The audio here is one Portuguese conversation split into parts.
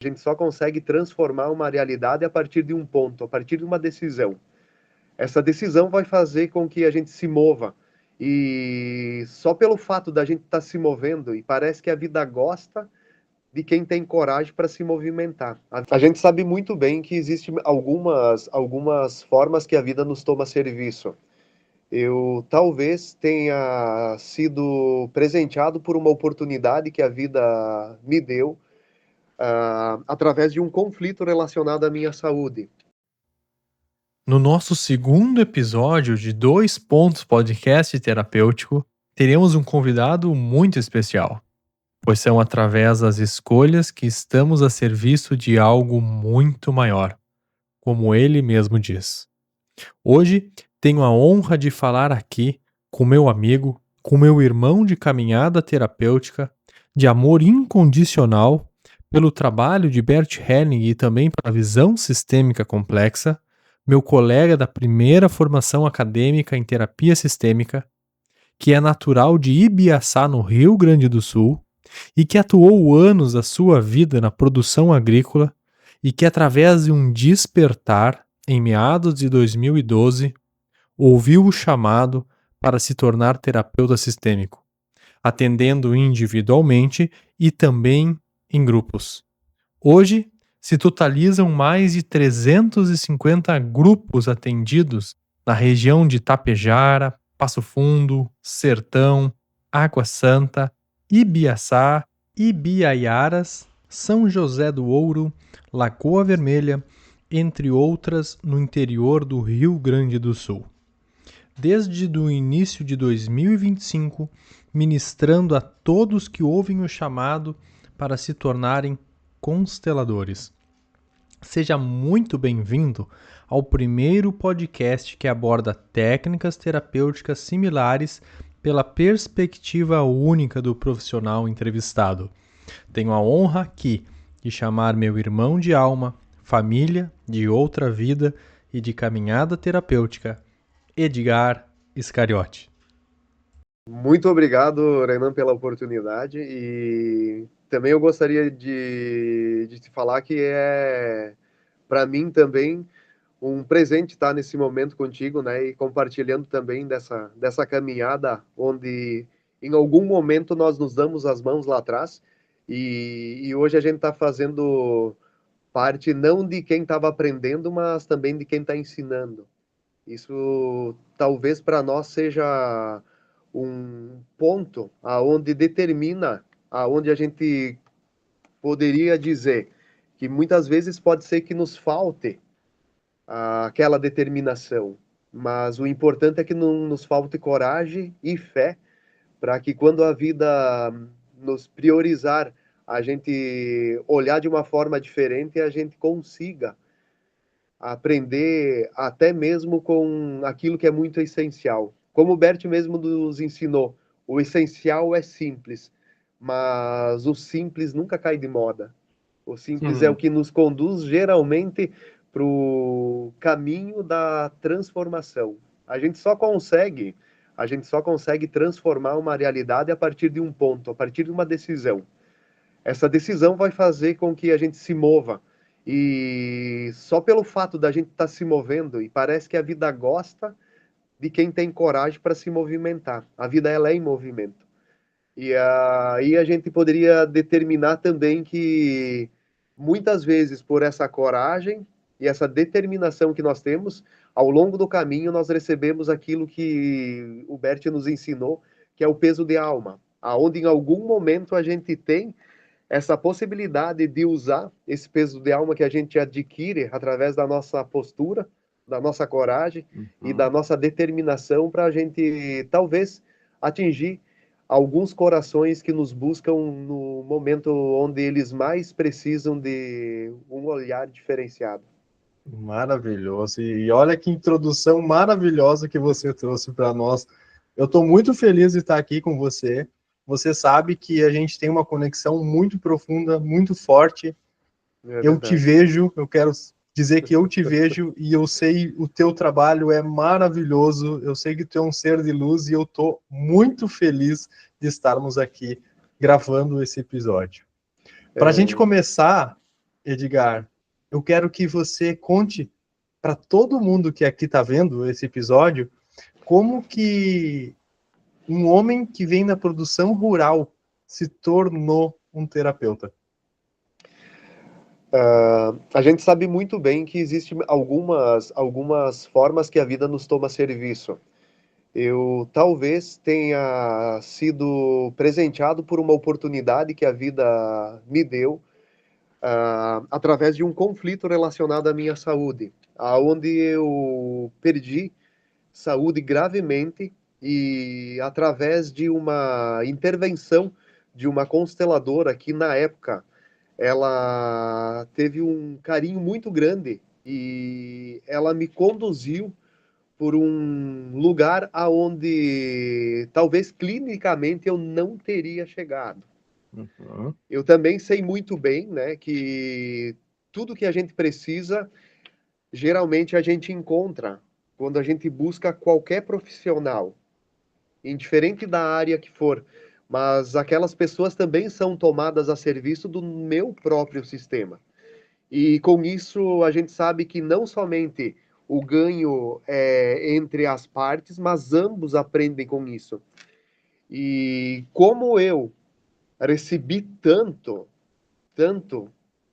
A gente só consegue transformar uma realidade a partir de um ponto, a partir de uma decisão. Essa decisão vai fazer com que a gente se mova. E só pelo fato da gente estar se movendo, e parece que a vida gosta de quem tem coragem para se movimentar. A gente sabe muito bem que existem algumas formas que a vida nos toma serviço. Eu talvez tenha sido presenteado por uma oportunidade que a vida me deu, através de um conflito relacionado à minha saúde. No nosso segundo episódio de 2 Pontos Podcast Terapêutico, teremos um convidado muito especial, pois são através das escolhas que estamos a serviço de algo muito maior, como ele mesmo diz. Hoje tenho a honra de falar aqui com meu amigo, com meu irmão de caminhada terapêutica, de amor incondicional, pelo trabalho de Bert Helling e também pela visão sistêmica complexa, meu colega da primeira formação acadêmica em terapia sistêmica, que é natural de Ibiaçá, no Rio Grande do Sul, e que atuou anos da sua vida na produção agrícola e que, através de um despertar, em meados de 2012, ouviu o chamado para se tornar terapeuta sistêmico, atendendo individualmente e também em grupos. Hoje, se totalizam mais de 350 grupos atendidos na região de Tapejara, Passo Fundo, Sertão, Água Santa, Ibiaçá, Ibiaiaras, São José do Ouro, Lagoa Vermelha, entre outras no interior do Rio Grande do Sul. Desde o início de 2025, ministrando a todos que ouvem o chamado para se tornarem consteladores. Seja muito bem-vindo ao primeiro podcast que aborda técnicas terapêuticas similares pela perspectiva única do profissional entrevistado. Tenho a honra aqui de chamar meu irmão de alma, família, de outra vida e de caminhada terapêutica, Edgar Iscariote. Muito obrigado, Renan, pela oportunidade. E também eu gostaria de te falar que para mim também, um presente estar nesse momento contigo, né? E compartilhando também dessa caminhada, onde em algum momento nós nos damos as mãos lá atrás. E hoje a gente está fazendo parte não de quem estava aprendendo, mas também de quem está ensinando. Isso talvez para nós seja um ponto aonde determina aonde a gente poderia dizer que muitas vezes pode ser que nos falte aquela determinação, mas o importante é que não nos falte coragem e fé para que quando a vida nos priorizar, a gente olhar de uma forma diferente e a gente consiga aprender até mesmo com aquilo que é muito essencial. Como o Bert mesmo nos ensinou, o essencial é simples, mas o simples nunca cai de moda. O simples é o que nos conduz geralmente para o caminho da transformação. A gente só consegue transformar uma realidade a partir de um ponto, a partir de uma decisão. Essa decisão vai fazer com que a gente se mova. E só pelo fato da gente estar se movendo, e parece que a vida gosta de quem tem coragem para se movimentar. A vida ela é em movimento. E aí a gente poderia determinar também que muitas vezes por essa coragem e essa determinação que nós temos, ao longo do caminho nós recebemos aquilo que o Bert nos ensinou, que é o peso de alma, aonde em algum momento a gente tem essa possibilidade de usar esse peso de alma que a gente adquire através da nossa postura, da nossa coragem e da nossa determinação para a gente talvez atingir alguns corações que nos buscam no momento onde eles mais precisam de um olhar diferenciado. Maravilhoso. E olha que introdução maravilhosa que você trouxe para nós. Eu estou muito feliz de estar aqui com você. Você sabe que a gente tem uma conexão muito profunda, muito forte. Eu te vejo, eu quero dizer que eu te vejo e eu sei o teu trabalho é maravilhoso. Eu sei que tu é um ser de luz e eu estou muito feliz de estarmos aqui gravando esse episódio. Para a gente começar, Edgar, eu quero que você conte para todo mundo que aqui está vendo esse episódio como que um homem que vem da produção rural se tornou um terapeuta. A gente sabe muito bem que existem algumas formas que a vida nos toma serviço. Eu talvez tenha sido presenteado por uma oportunidade que a vida me deu, através de um conflito relacionado à minha saúde, aonde eu perdi saúde gravemente e através de uma intervenção de uma consteladora que na época ela teve um carinho muito grande e ela me conduziu por um lugar aonde talvez clinicamente eu não teria chegado. Uhum. Eu também sei muito bem, né, que tudo que a gente precisa, geralmente a gente encontra quando a gente busca qualquer profissional, indiferente da área que for, mas aquelas pessoas também são tomadas a serviço do meu próprio sistema. E com isso a gente sabe que não somente o ganho é entre as partes, mas ambos aprendem com isso. E como eu recebi tanto,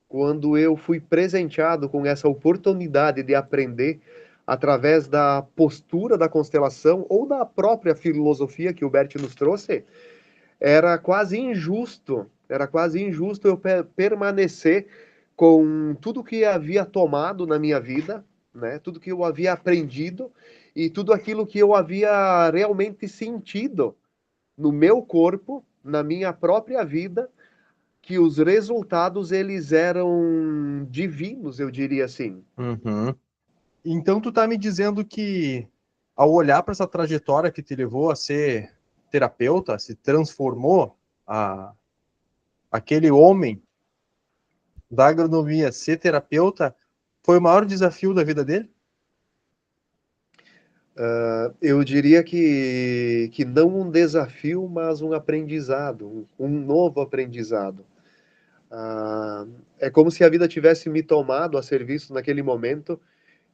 quando eu fui presenteado com essa oportunidade de aprender através da postura da constelação ou da própria filosofia que o Bert nos trouxe, era quase injusto eu permanecer com tudo que havia tomado na minha vida, né? Tudo que eu havia aprendido e tudo aquilo que eu havia realmente sentido no meu corpo, na minha própria vida, que os resultados eles eram divinos, eu diria assim. Uhum. Então tu tá me dizendo que ao olhar para essa trajetória que te levou a ser terapeuta, se transformou aquele homem da agronomia ser terapeuta, foi o maior desafio da vida dele? Eu diria que não um desafio, mas um aprendizado, um novo aprendizado. É como se a vida tivesse me tomado a serviço naquele momento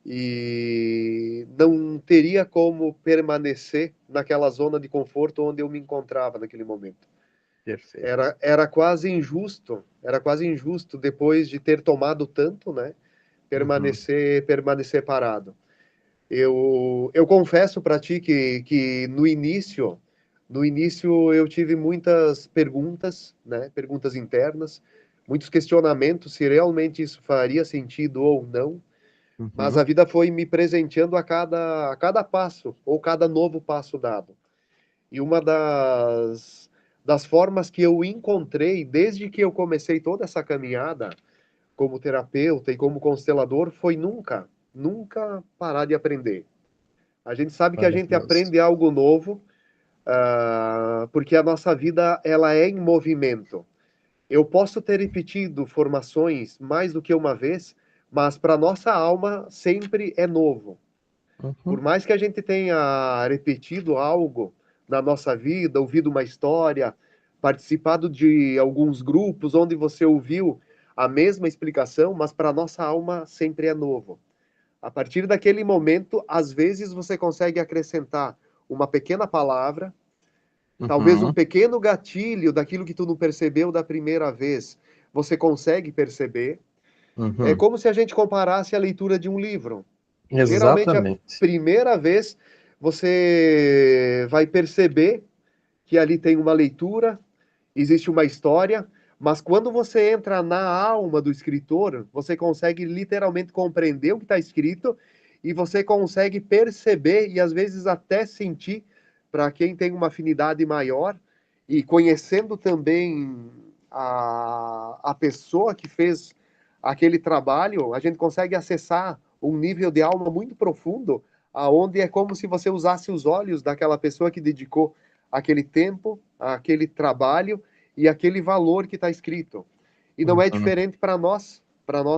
e não teria como permanecer naquela zona de conforto onde eu me encontrava naquele momento. Perfeito. Era quase injusto depois de ter tomado tanto, né? Uhum. Permanecer parado. Eu confesso para ti que no início eu tive muitas perguntas, né? Perguntas internas, muitos questionamentos se realmente isso faria sentido ou não. Mas Uhum. a vida foi me presenteando a cada passo, ou cada novo passo dado. E uma das formas que eu encontrei, desde que eu comecei toda essa caminhada, como terapeuta e como constelador, foi nunca parar de aprender. A gente sabe que a gente Maravilhoso. aprende algo novo, porque a nossa vida ela é em movimento. Eu posso ter repetido formações mais do que uma vez, mas para nossa alma sempre é novo. Por Uhum. mais que a gente tenha repetido algo na nossa vida, ouvido uma história, participado de alguns grupos onde você ouviu a mesma explicação, mas para nossa alma sempre é novo. A partir daquele momento, às vezes você consegue acrescentar uma pequena palavra, talvez um Uhum. pequeno gatilho daquilo que tu não percebeu da primeira vez, você consegue perceber. É Uhum. como se a gente comparasse a leitura de um livro. Geralmente, a Exatamente. primeira vez você vai perceber que ali tem uma leitura, existe uma história, mas quando você entra na alma do escritor, você consegue literalmente compreender o que está escrito e você consegue perceber e às vezes até sentir, para quem tem uma afinidade maior e conhecendo também a pessoa que fez aquele trabalho, a gente consegue acessar um nível de alma muito profundo, aonde é como se você usasse os olhos daquela pessoa que dedicou aquele tempo, aquele trabalho e aquele valor que está escrito. E não é Uhum. diferente para nós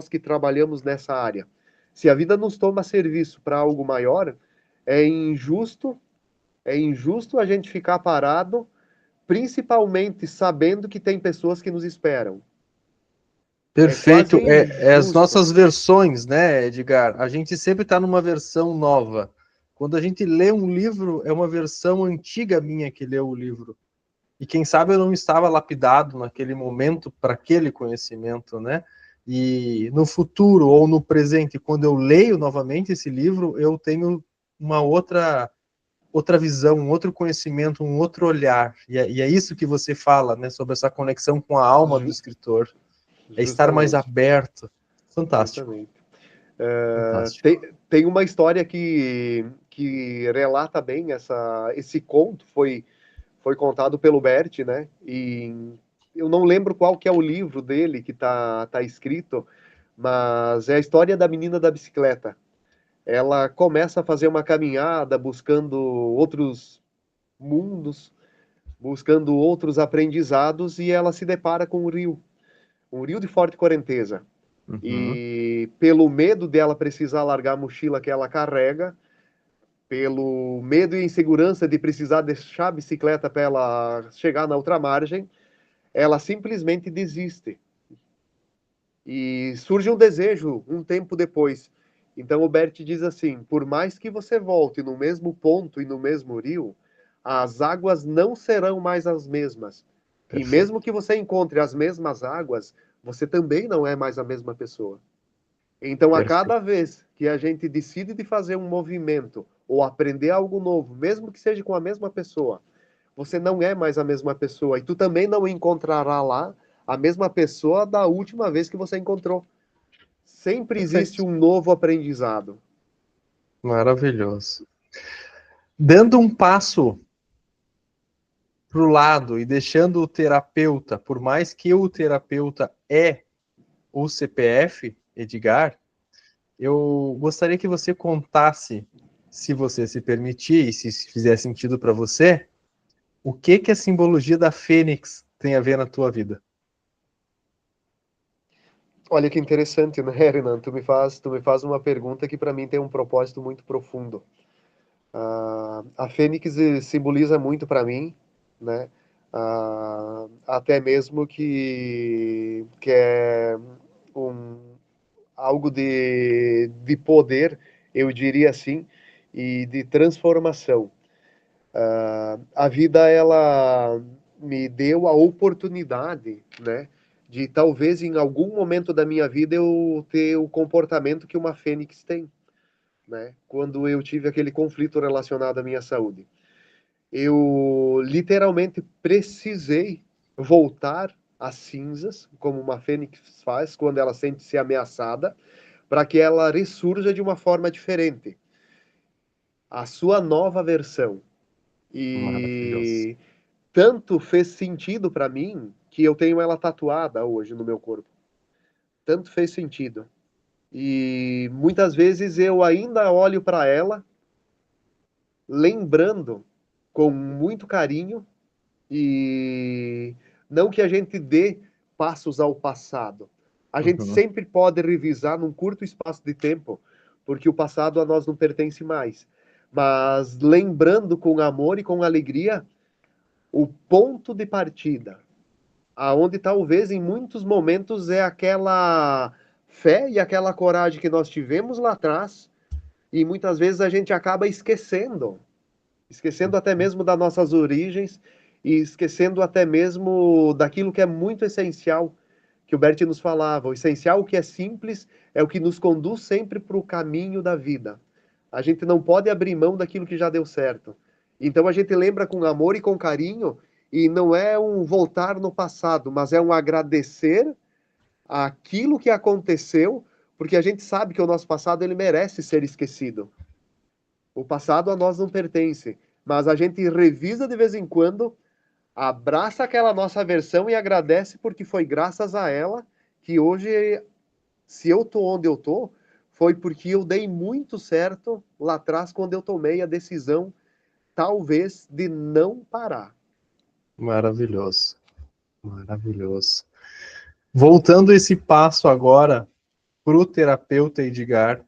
que trabalhamos nessa área. Se a vida nos toma serviço para algo maior, é injusto, é injusto a gente ficar parado, principalmente sabendo que tem pessoas que nos esperam. Perfeito. quase As injusto. nossas versões, né, Edgar? A gente sempre está numa versão nova. Quando a gente lê um livro, é uma versão antiga minha que leu o livro. E quem sabe eu não estava lapidado naquele momento para aquele conhecimento, né? E no futuro ou no presente, quando eu leio novamente esse livro, eu tenho uma outra visão, um outro conhecimento, um outro olhar. E é isso que você fala, né? Sobre essa conexão com a alma do escritor. É estar mais Justamente. aberto. Fantástico. Justamente. Fantástico. Tem uma história que relata bem esse conto, foi contado pelo Bert, né? E eu não lembro qual que é o livro dele que tá escrito, mas é a história da menina da bicicleta. Ela começa a fazer uma caminhada buscando outros mundos, buscando outros aprendizados, e ela se depara com um rio de forte correnteza. Uhum. E pelo medo dela precisar largar a mochila que ela carrega, pelo medo e insegurança de precisar deixar a bicicleta para ela chegar na outra margem, ela simplesmente desiste. E surge um desejo um tempo depois. Então o Bert diz assim: por mais que você volte no mesmo ponto e no mesmo rio, as águas não serão mais as mesmas. E Perfeito. mesmo que você encontre as mesmas águas, você também não é mais a mesma pessoa. Então, a Perfeito. cada vez que a gente decide de fazer um movimento ou aprender algo novo, mesmo que seja com a mesma pessoa, você não é mais a mesma pessoa. E tu também não encontrará lá a mesma pessoa da última vez que você encontrou. Sempre existe Perfeito. um novo aprendizado. Maravilhoso. Dando um passo para o lado e deixando o terapeuta, por mais que o terapeuta é o CPF, Edgar, eu gostaria que você contasse, se você se permitir e se fizer sentido para você, o que a simbologia da Fênix tem a ver na tua vida. Olha que interessante, né, Renan? Tu me faz uma pergunta que para mim tem um propósito muito profundo. A Fênix simboliza muito para mim, né? Até mesmo que é um, algo de poder, eu diria assim, e de transformação. A vida, ela me deu a oportunidade, né, de talvez em algum momento da minha vida eu ter o comportamento que uma fênix tem, né, quando eu tive aquele conflito relacionado à minha saúde. Eu literalmente precisei voltar às cinzas, como uma fênix faz quando ela sente-se ameaçada, para que ela ressurja de uma forma diferente, a sua nova versão. Maravilhoso. E tanto fez sentido para mim que eu tenho ela tatuada hoje no meu corpo. Tanto fez sentido. E muitas vezes eu ainda olho para ela, lembrando com muito carinho, e não que a gente dê passos ao passado. A gente Uhum. sempre pode revisar num curto espaço de tempo, porque o passado a nós não pertence mais. Mas lembrando com amor e com alegria o ponto de partida, aonde talvez em muitos momentos é aquela fé e aquela coragem que nós tivemos lá atrás, e muitas vezes a gente acaba esquecendo até mesmo das nossas origens e esquecendo até mesmo daquilo que é muito essencial, que o Bert nos falava. O essencial, o que é simples, é o que nos conduz sempre para o caminho da vida. A gente não pode abrir mão daquilo que já deu certo. Então a gente lembra com amor e com carinho, e não é um voltar no passado, mas é um agradecer aquilo que aconteceu, porque a gente sabe que o nosso passado ele merece ser esquecido. O passado a nós não pertence, mas a gente revisa de vez em quando, abraça aquela nossa versão e agradece porque foi graças a ela que hoje, se eu tô onde eu tô, foi porque eu dei muito certo lá atrás quando eu tomei a decisão, talvez, de não parar. Maravilhoso. Maravilhoso. Voltando esse passo agora para o terapeuta Edgar,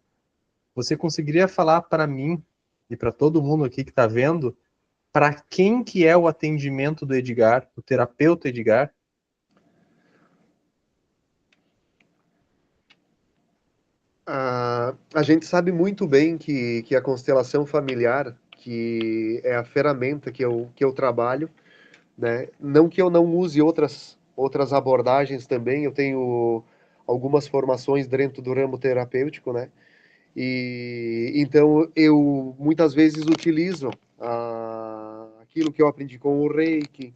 você conseguiria falar para mim e para todo mundo aqui que está vendo, para quem que é o atendimento do Edgar, o terapeuta Edgar? A gente sabe muito bem que a constelação familiar, que é a ferramenta que eu trabalho, né? Não que eu não use outras abordagens também, eu tenho algumas formações dentro do ramo terapêutico, né? E então eu muitas vezes utilizo aquilo que eu aprendi com o Reiki,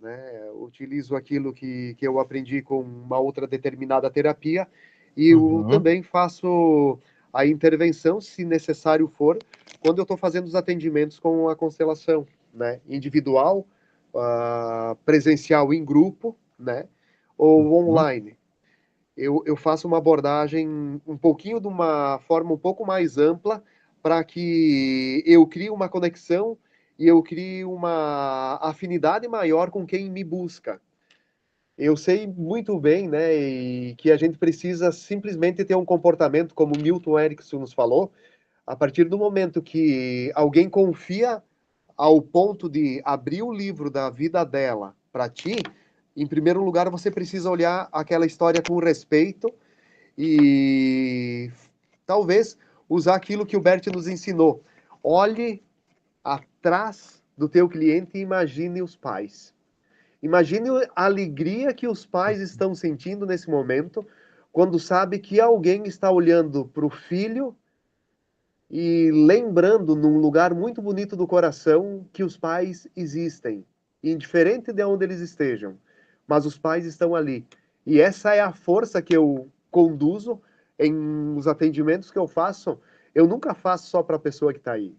né? Utilizo aquilo que eu aprendi com uma outra determinada terapia e eu Uhum. também faço a intervenção, se necessário for, quando eu estou fazendo os atendimentos com a constelação, né? Individual, presencial em grupo, né? Ou Uhum. online. Eu faço uma abordagem um pouquinho de uma forma um pouco mais ampla para que eu crie uma conexão e eu crie uma afinidade maior com quem me busca. Eu sei muito bem, né, e que a gente precisa simplesmente ter um comportamento, como Milton Erickson nos falou, a partir do momento que alguém confia ao ponto de abrir o livro da vida dela para ti, em primeiro lugar você precisa olhar aquela história com respeito e talvez usar aquilo que o Bert nos ensinou. Olhe atrás do teu cliente e imagine os pais. Imagine a alegria que os pais estão sentindo nesse momento, quando sabe que alguém está olhando para o filho e lembrando num lugar muito bonito do coração que os pais existem, indiferente de onde eles estejam, mas os pais estão ali. E essa é a força que eu conduzo em os atendimentos que eu faço. Eu nunca faço só para a pessoa que está aí.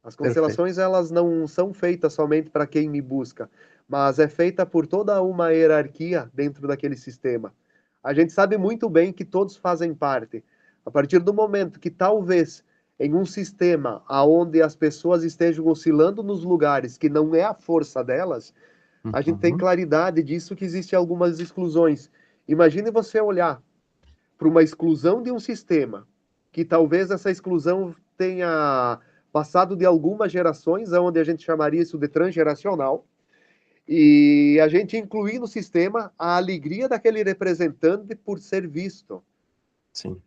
As Perfeito. constelações, elas não são feitas somente para quem me busca, mas é feita por toda uma hierarquia dentro daquele sistema. A gente sabe muito bem que todos fazem parte. A partir do momento que talvez em um sistema aonde as pessoas estejam oscilando nos lugares que não é a força delas, a gente tem Uhum. claridade disso que existem algumas exclusões. Imagine você olhar para uma exclusão de um sistema, que talvez essa exclusão tenha passado de algumas gerações, onde a gente chamaria isso de transgeracional, e a gente incluir no sistema a alegria daquele representante por ser visto. Sim.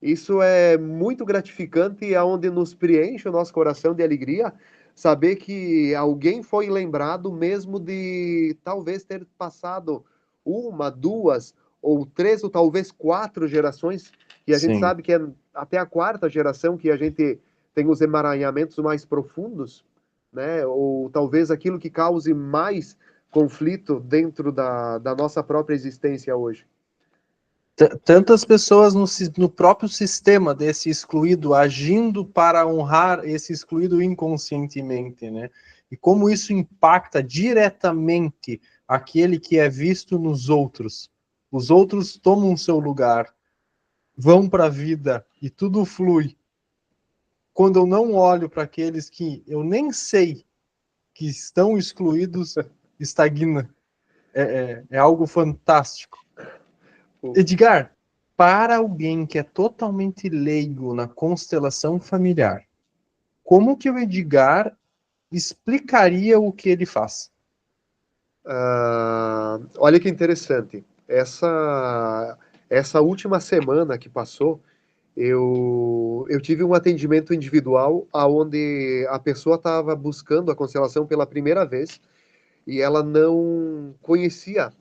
Isso é muito gratificante e é onde nos preenche o nosso coração de alegria saber que alguém foi lembrado mesmo de talvez ter passado uma, duas ou três ou talvez quatro gerações, e a gente Sim. sabe que é até a quarta geração que a gente tem os emaranhamentos mais profundos, né? Ou talvez aquilo que cause mais conflito dentro da nossa própria existência hoje. Tantas pessoas no próprio sistema desse excluído agindo para honrar esse excluído inconscientemente, né? E como isso impacta diretamente aquele que é visto nos outros. Os outros tomam seu lugar, vão para a vida e tudo flui. Quando eu não olho para aqueles que eu nem sei que estão excluídos, estagna. É algo fantástico. Edgar, para alguém que é totalmente leigo na constelação familiar, como que o Edgar explicaria o que ele faz? Olha que interessante. Essa última semana que passou, eu tive um atendimento individual onde a pessoa estava buscando a constelação pela primeira vez e ela não conhecia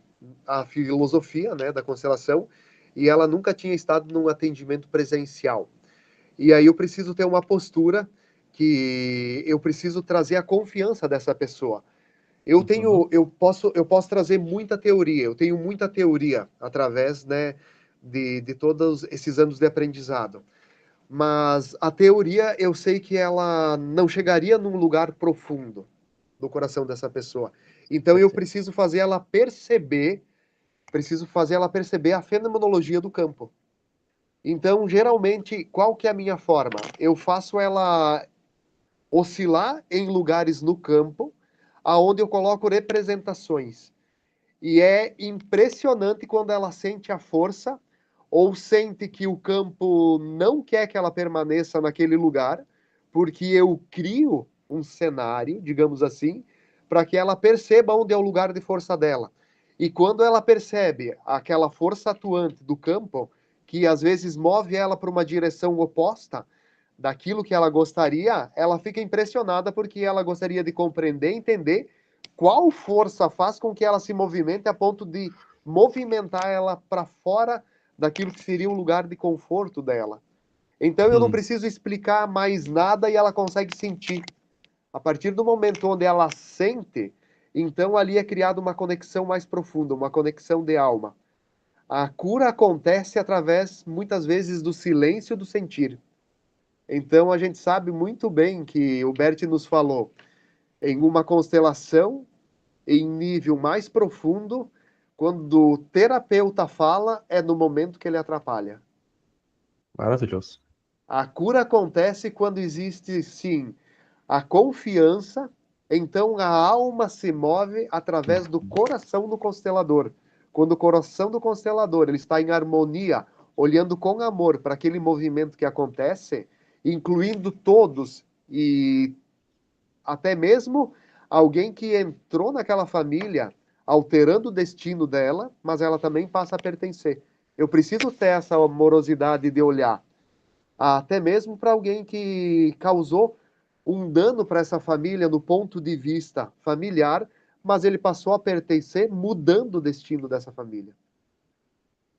a filosofia, né, da constelação e ela nunca tinha estado num atendimento presencial. E aí eu preciso ter uma postura que eu preciso trazer a confiança dessa pessoa. Uhum. Eu posso trazer muita teoria, eu tenho muita teoria através, né, de todos esses anos de aprendizado. Mas a teoria, eu sei que ela não chegaria num lugar profundo do coração dessa pessoa. Então eu Perfeito. preciso fazer ela perceber a fenomenologia do campo. Então, geralmente, qual que é a minha forma? Eu faço ela oscilar em lugares no campo, aonde eu coloco representações. E é impressionante quando ela sente a força ou sente que o campo não quer que ela permaneça naquele lugar, porque eu crio um cenário, digamos assim, para que ela perceba onde é o lugar de força dela. E quando ela percebe aquela força atuante do campo, que às vezes move ela para uma direção oposta daquilo que ela gostaria, ela fica impressionada porque ela gostaria de compreender, entender qual força faz com que ela se movimente a ponto de movimentar ela para fora daquilo que seria um lugar de conforto dela. Então eu não preciso explicar mais nada e ela consegue sentir. A partir do momento onde ela sente, então ali é criada uma conexão mais profunda, uma conexão de alma. A cura acontece através, muitas vezes, do silêncio do sentir. Então a gente sabe muito bem que o Bert nos falou em uma constelação em nível mais profundo, quando o terapeuta fala, é no momento que ele atrapalha. Maravilhoso. A cura acontece quando existe, sim, a confiança, então a alma se move através do coração do constelador. Quando o coração do constelador ele está em harmonia, olhando com amor para aquele movimento que acontece, incluindo todos e até mesmo alguém que entrou naquela família, alterando o destino dela, mas ela também passa a pertencer. Eu preciso ter essa amorosidade de olhar, até mesmo para alguém que causou um dano para essa família no ponto de vista familiar, mas ele passou a pertencer, mudando o destino dessa família.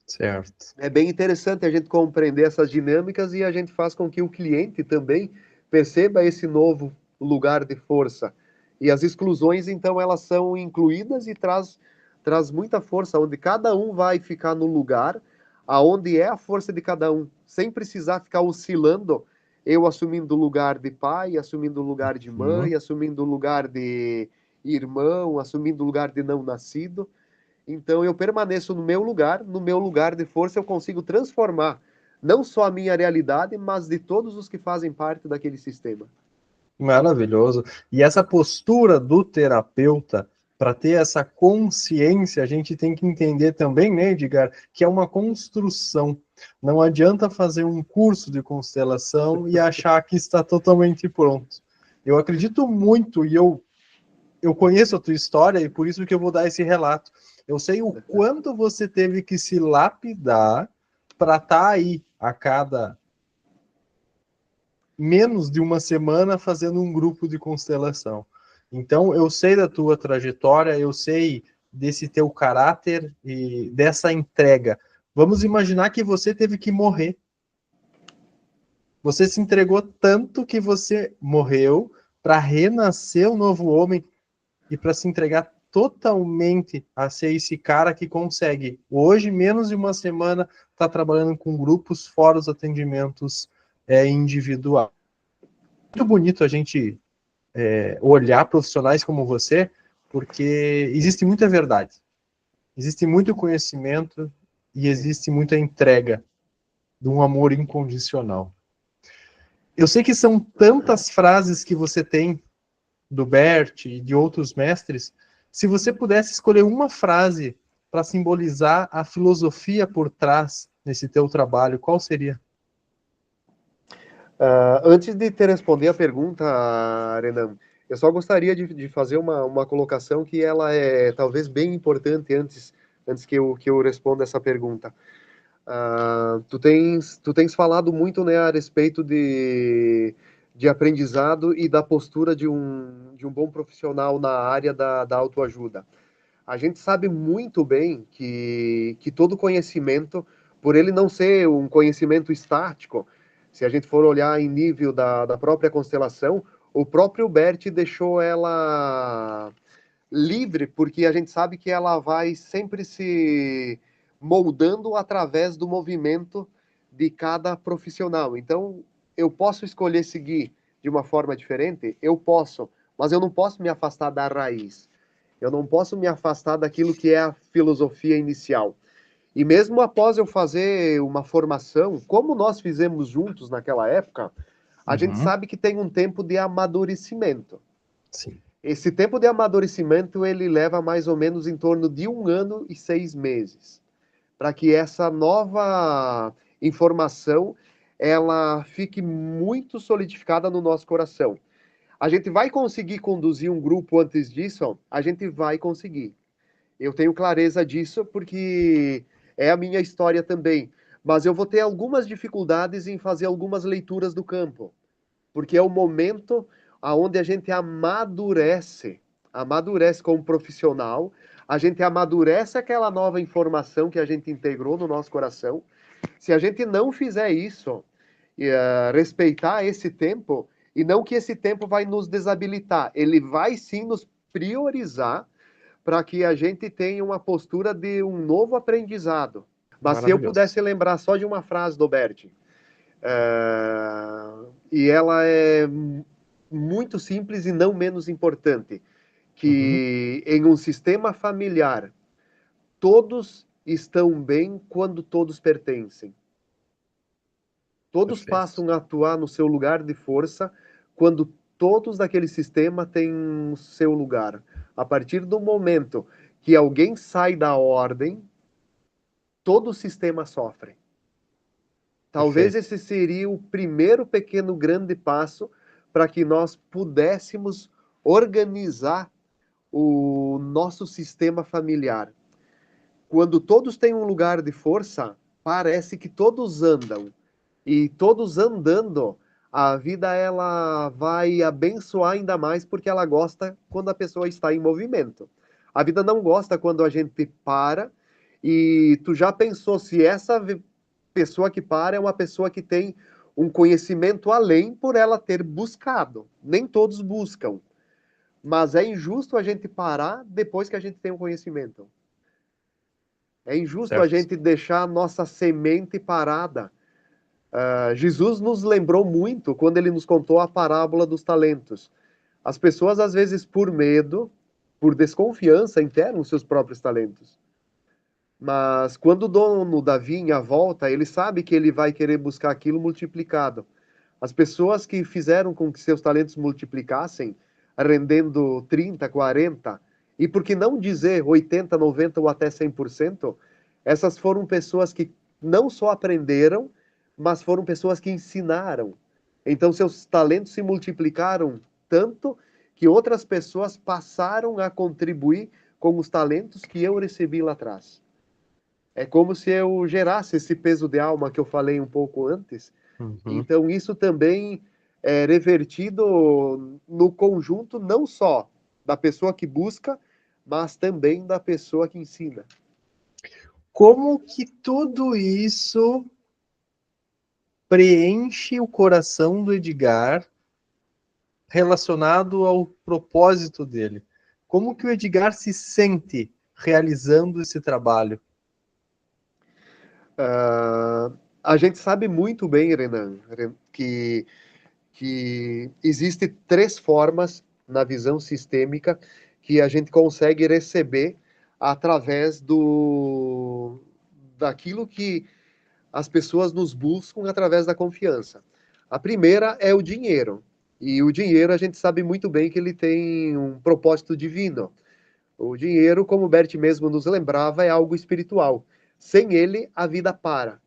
Certo. É bem interessante a gente compreender essas dinâmicas e a gente faz com que o cliente também perceba esse novo lugar de força. E as exclusões, então, elas são incluídas e traz muita força, onde cada um vai ficar no lugar aonde é a força de cada um, sem precisar ficar oscilando, eu assumindo o lugar de pai, assumindo o lugar de mãe, assumindo o lugar de irmão, assumindo o lugar de não nascido. Então eu permaneço no meu lugar de força eu consigo transformar não só a minha realidade, mas de todos os que fazem parte daquele sistema. Maravilhoso. E essa postura do terapeuta, para ter essa consciência, a gente tem que entender também, né, Edgar, que é uma construção. Não adianta fazer um curso de constelação e achar que está totalmente pronto. Eu acredito muito e eu conheço a tua história e por isso que eu vou dar esse relato. Eu sei o quanto você teve que se lapidar para estar aí a cada menos de uma semana fazendo um grupo de constelação. Então, eu sei da tua trajetória, eu sei desse teu caráter e dessa entrega. Vamos imaginar que você teve que morrer. Você se entregou tanto que você morreu para renascer um novo homem e para se entregar totalmente a ser esse cara que consegue, hoje, menos de uma semana, estar trabalhando com grupos fora os atendimentos individuais. Muito bonito a gente olhar profissionais como você, porque existe muita verdade, existe muito conhecimento e existe muita entrega de um amor incondicional. Eu sei que são tantas frases que você tem do Bert e de outros mestres. Se você pudesse escolher uma frase para simbolizar a filosofia por trás desse teu trabalho, qual seria? Antes de te responder a pergunta, Renan, eu só gostaria de fazer uma colocação que ela é talvez bem importante antes que eu responda essa pergunta. Tu tens falado muito, né, a respeito de aprendizado e da postura de um bom profissional na área da autoajuda. A gente sabe muito bem que todo conhecimento, por ele não ser um conhecimento estático, se a gente for olhar em nível da própria constelação, o próprio Bert deixou ela livre, porque a gente sabe que ela vai sempre se moldando através do movimento de cada profissional. Então, eu posso escolher seguir de uma forma diferente? Eu posso, mas eu não posso me afastar da raiz. Eu não posso me afastar daquilo que é a filosofia inicial. E mesmo após eu fazer uma formação, como nós fizemos juntos naquela época, a gente sabe que tem um tempo de amadurecimento. Sim. Esse tempo de amadurecimento ele leva mais ou menos em torno de 1 ano e 6 meses, para que essa nova informação ela fique muito solidificada no nosso coração. A gente vai conseguir conduzir um grupo antes disso? A gente vai conseguir. Eu tenho clareza disso porque é a minha história também. mas eu vou ter algumas dificuldades em fazer algumas leituras do campo, porque é o momento onde a gente amadurece como profissional, a gente amadurece aquela nova informação que a gente integrou no nosso coração. Se a gente não fizer isso, respeitar esse tempo, e não que esse tempo vai nos desabilitar, ele vai sim nos priorizar para que a gente tenha uma postura de um novo aprendizado. Mas se eu pudesse lembrar só de uma frase do Bert, e ela é muito simples e não menos importante, que em um sistema familiar, todos estão bem quando todos pertencem. Todos passam a atuar no seu lugar de força quando todos daquele sistema têm o seu lugar. A partir do momento que alguém sai da ordem, todo o sistema sofre. Talvez esse seria o primeiro pequeno grande passo para que nós pudéssemos organizar o nosso sistema familiar. Quando todos têm um lugar de força, parece que todos andam. E todos andando, a vida ela vai abençoar ainda mais porque ela gosta quando a pessoa está em movimento. A vida não gosta quando a gente para e tu já pensou se essa pessoa que para é uma pessoa que tem um conhecimento além por ela ter buscado. Nem todos buscam. Mas é injusto a gente parar depois que a gente tem um conhecimento. É injusto a gente deixar a nossa semente parada. Jesus nos lembrou muito quando ele nos contou a parábola dos talentos. As pessoas, às vezes, por medo, por desconfiança, enterram os seus próprios talentos. Mas quando o dono da vinha volta, ele sabe que ele vai querer buscar aquilo multiplicado. As pessoas que fizeram com que seus talentos multiplicassem, rendendo 30, 40, e por que não dizer 80, 90 ou até 100%, essas foram pessoas que não só aprenderam, mas foram pessoas que ensinaram. Então, seus talentos se multiplicaram tanto que outras pessoas passaram a contribuir com os talentos que eu recebi lá atrás. É como se eu gerasse esse peso de alma que eu falei um pouco antes. Então, isso também é revertido no conjunto não só da pessoa que busca, mas também da pessoa que ensina. Como que tudo isso preenche o coração do Edgar relacionado ao propósito dele? Como que o Edgar se sente realizando esse trabalho? A gente sabe muito bem, Renan, que existe 3 formas na visão sistêmica que a gente consegue receber através daquilo que as pessoas nos buscam através da confiança. A primeira é o dinheiro. E o dinheiro a gente sabe muito bem que ele tem um propósito divino. O dinheiro, como o Bert mesmo nos lembrava, é algo espiritual. Sem ele, a vida para.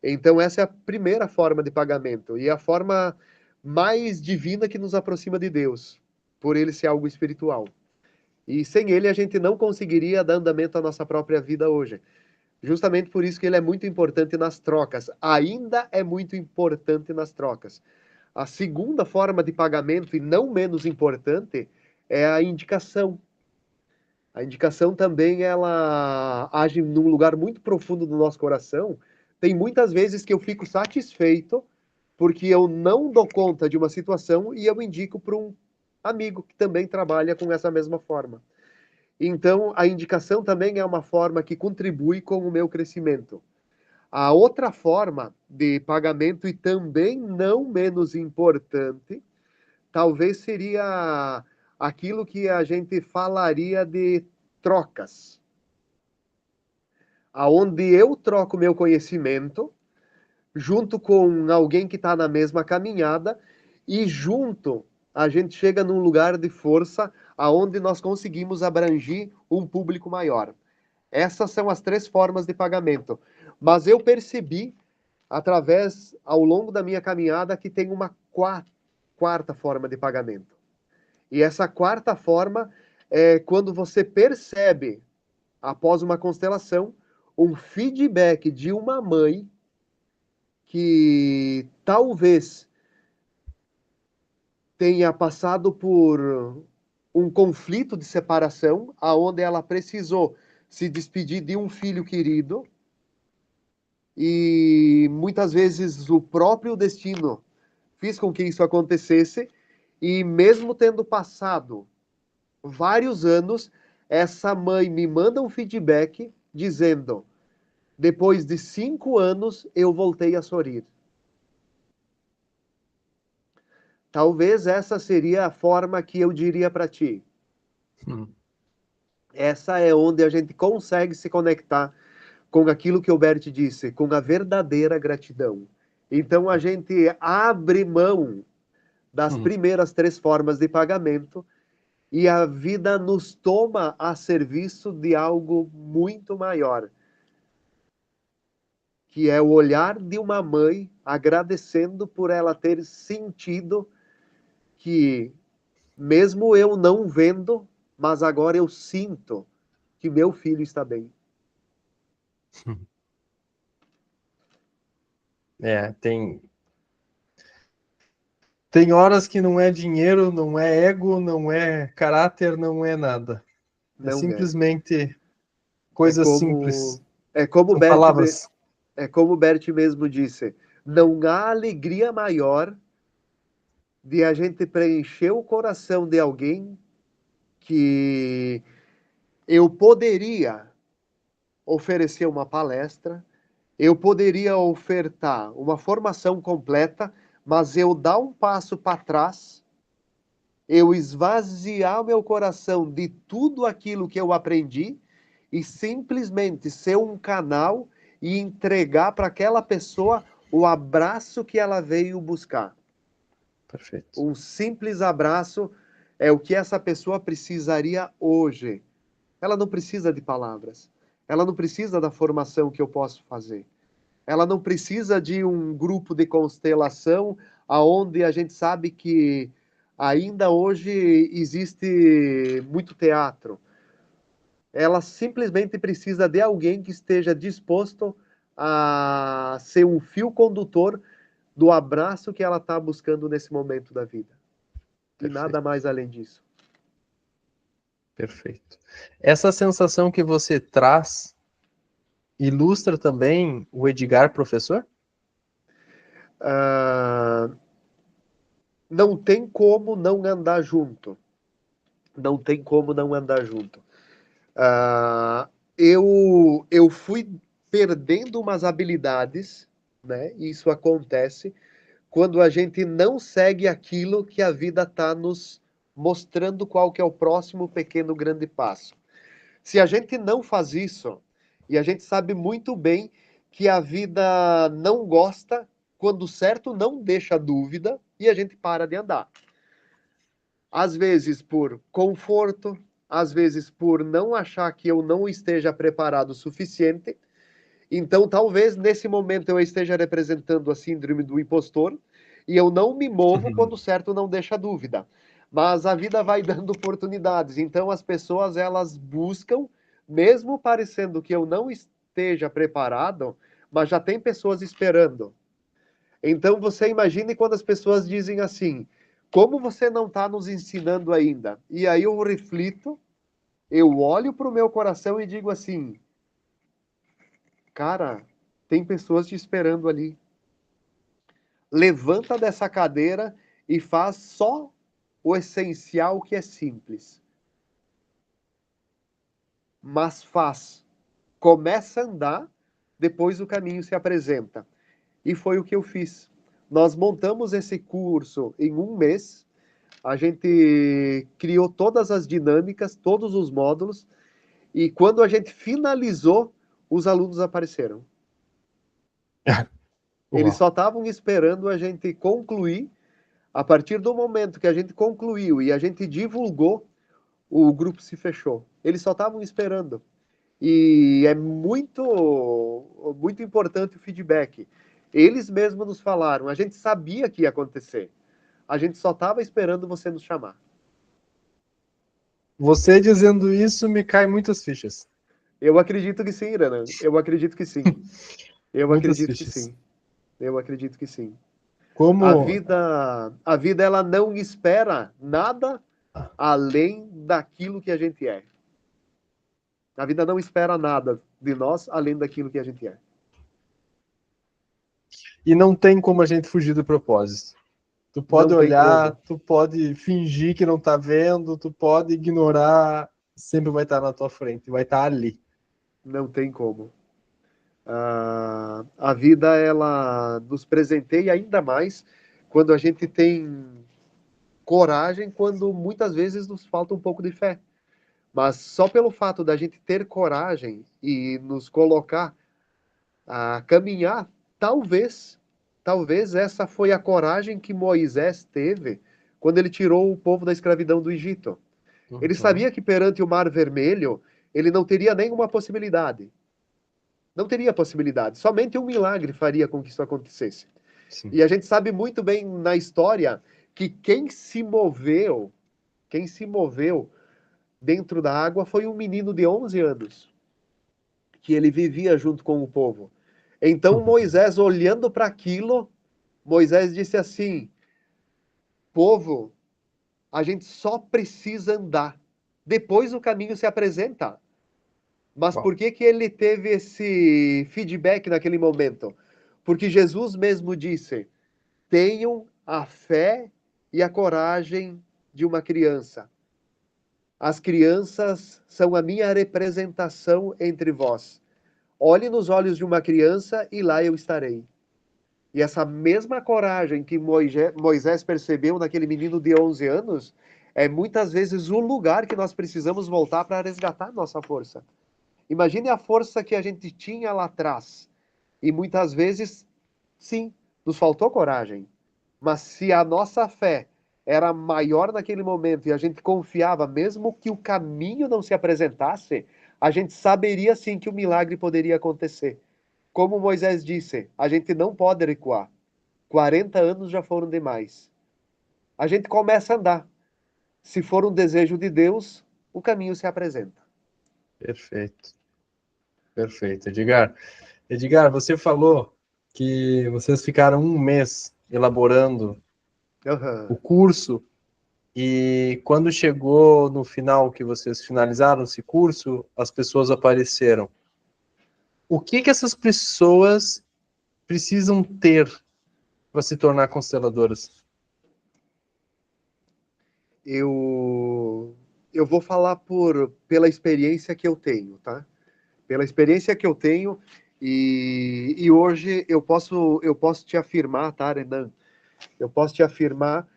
Então, essa é a primeira forma de pagamento. E a forma mais divina que nos aproxima de Deus, por ele ser algo espiritual. E sem ele, a gente não conseguiria dar andamento à nossa própria vida hoje. Justamente por isso que ele é muito importante nas trocas. Ainda é muito importante nas trocas. A segunda forma de pagamento, e não menos importante, é a indicação. A indicação também, ela age num lugar muito profundo do nosso coração. Tem muitas vezes que eu fico satisfeito porque eu não dou conta de uma situação e eu indico para um amigo que também trabalha com essa mesma forma. Então, a indicação também é uma forma que contribui com o meu crescimento. A outra forma de pagamento, e também não menos importante, talvez seria aquilo que a gente falaria de trocas. Aonde eu troco meu conhecimento, junto com alguém que está na mesma caminhada, e junto a gente chega num lugar de força aonde nós conseguimos abranger um público maior. Essas são as 3 formas de pagamento. Mas eu percebi, ao longo da minha caminhada, que tem uma quarta forma de pagamento. E essa quarta forma é quando você percebe, após uma constelação, um feedback de uma mãe que talvez tenha passado por um conflito de separação, aonde ela precisou se despedir de um filho querido, e muitas vezes o próprio destino fez com que isso acontecesse, e mesmo tendo passado vários anos, essa mãe me manda um feedback dizendo: depois de 5 anos eu voltei a sorrir. Talvez essa seria a forma que eu diria para ti. Essa é onde a gente consegue se conectar com aquilo que o Bert disse, com a verdadeira gratidão. Então a gente abre mão das primeiras 3 formas de pagamento e a vida nos toma a serviço de algo muito maior, que é o olhar de uma mãe agradecendo por ela ter sentido que, mesmo eu não vendo, mas agora eu sinto que meu filho está bem. Tem horas que não é dinheiro, não é ego, não é caráter, não é nada. Não é simplesmente é coisas como, simples. É como São palavras. É como o Bert mesmo disse, não há alegria maior de a gente preencher o coração de alguém que eu poderia oferecer uma palestra, eu poderia ofertar uma formação completa, mas eu dar um passo para trás, eu esvaziar o meu coração de tudo aquilo que eu aprendi e simplesmente ser um canal e entregar para aquela pessoa o abraço que ela veio buscar. Perfeito. Um simples abraço é o que essa pessoa precisaria hoje. Ela não precisa de palavras. Ela não precisa da formação que eu posso fazer. Ela não precisa de um grupo de constelação aonde a gente sabe que ainda hoje existe muito teatro. Ela simplesmente precisa de alguém que esteja disposto a ser um fio condutor do abraço que ela está buscando nesse momento da vida. E nada mais além disso. Perfeito. Essa sensação que você traz ilustra também o Edgar professor? Não tem como não andar junto. Não tem como não andar junto. Eu fui perdendo umas habilidades, né? Isso acontece quando a gente não segue aquilo que a vida está nos mostrando qual que é o próximo pequeno grande passo. Se a gente não faz isso, e a gente sabe muito bem que a vida não gosta quando o certo não deixa dúvida e a gente para de andar. Às vezes por conforto, às vezes por não achar que eu não esteja preparado o suficiente. Então, talvez nesse momento eu esteja representando a síndrome do impostor e eu não me movo quando o certo não deixa dúvida. Mas a vida vai dando oportunidades. Então, as pessoas elas buscam, mesmo parecendo que eu não esteja preparado, mas já tem pessoas esperando. Então, você imagine quando as pessoas dizem assim: como você não está nos ensinando ainda? E aí eu reflito, eu olho para o meu coração e digo assim: cara, tem pessoas te esperando ali. Levanta dessa cadeira e faz só o essencial que é simples. Mas faz. Começa a andar, depois o caminho se apresenta. E foi o que eu fiz. Nós montamos esse curso em 1 mês. A gente criou todas as dinâmicas, todos os módulos. E quando a gente finalizou, os alunos apareceram. Eles só estavam esperando a gente concluir. A partir do momento que a gente concluiu e a gente divulgou, o grupo se fechou. Eles só estavam esperando. E é muito importante o feedback. Eles mesmos nos falaram, a gente sabia que ia acontecer. A gente só estava esperando você nos chamar. Você dizendo isso me cai muitas fichas. Eu acredito que sim, Renan. Eu acredito que sim. Eu Muitas acredito que fichas. sim. Eu acredito que sim. Como A vida ela não espera nada além daquilo que a gente é. A vida não espera nada de nós além daquilo que a gente é. e não tem como a gente fugir do propósito. Tu pode Não tem olhar, como. tu pode fingir que não tá vendo, tu pode ignorar, sempre vai estar na tua frente, vai estar ali. Não tem como. A vida, ela nos presenteia ainda mais quando a gente tem coragem, quando muitas vezes nos falta um pouco de fé. Mas só pelo fato da gente ter coragem e nos colocar a caminhar, talvez essa foi a coragem que Moisés teve quando ele tirou o povo da escravidão do Egito. Ele Uhum. sabia que perante o Mar Vermelho ele não teria nenhuma possibilidade. Não teria possibilidade. Somente um milagre faria com que isso acontecesse. Sim. E a gente sabe muito bem na história que quem se moveu dentro da água foi um menino de 11 anos, que ele vivia junto com o povo. Então Moisés, olhando para aquilo, Moisés disse assim: povo, a gente só precisa andar. Depois o caminho se apresenta. Mas Bom, por que que ele teve esse feedback naquele momento? Porque Jesus mesmo disse: tenham a fé e a coragem de uma criança. As crianças são a minha representação entre vós. Olhe nos olhos de uma criança e lá eu estarei. E essa mesma coragem que Moisés percebeu naquele menino de 11 anos é muitas vezes o lugar que nós precisamos voltar para resgatar nossa força. Imagine a força que a gente tinha lá atrás. E muitas vezes, sim, nos faltou coragem. Mas se a nossa fé era maior naquele momento e a gente confiava, mesmo que o caminho não se apresentasse, a gente saberia sim que o milagre poderia acontecer. Como Moisés disse, a gente não pode recuar. 40 anos já foram demais. A gente começa a andar. Se for um desejo de Deus, o caminho se apresenta. perfeito, perfeito. Edgar, você falou que vocês ficaram um mês elaborando o Uhum. curso e quando chegou no final que vocês finalizaram esse curso, as pessoas apareceram. O que que essas pessoas precisam ter para se tornar consteladoras? Eu, eu vou falar pela experiência que eu tenho, tá? Pela experiência que eu tenho e hoje eu posso te afirmar, tá, Renan? Eu posso te afirmar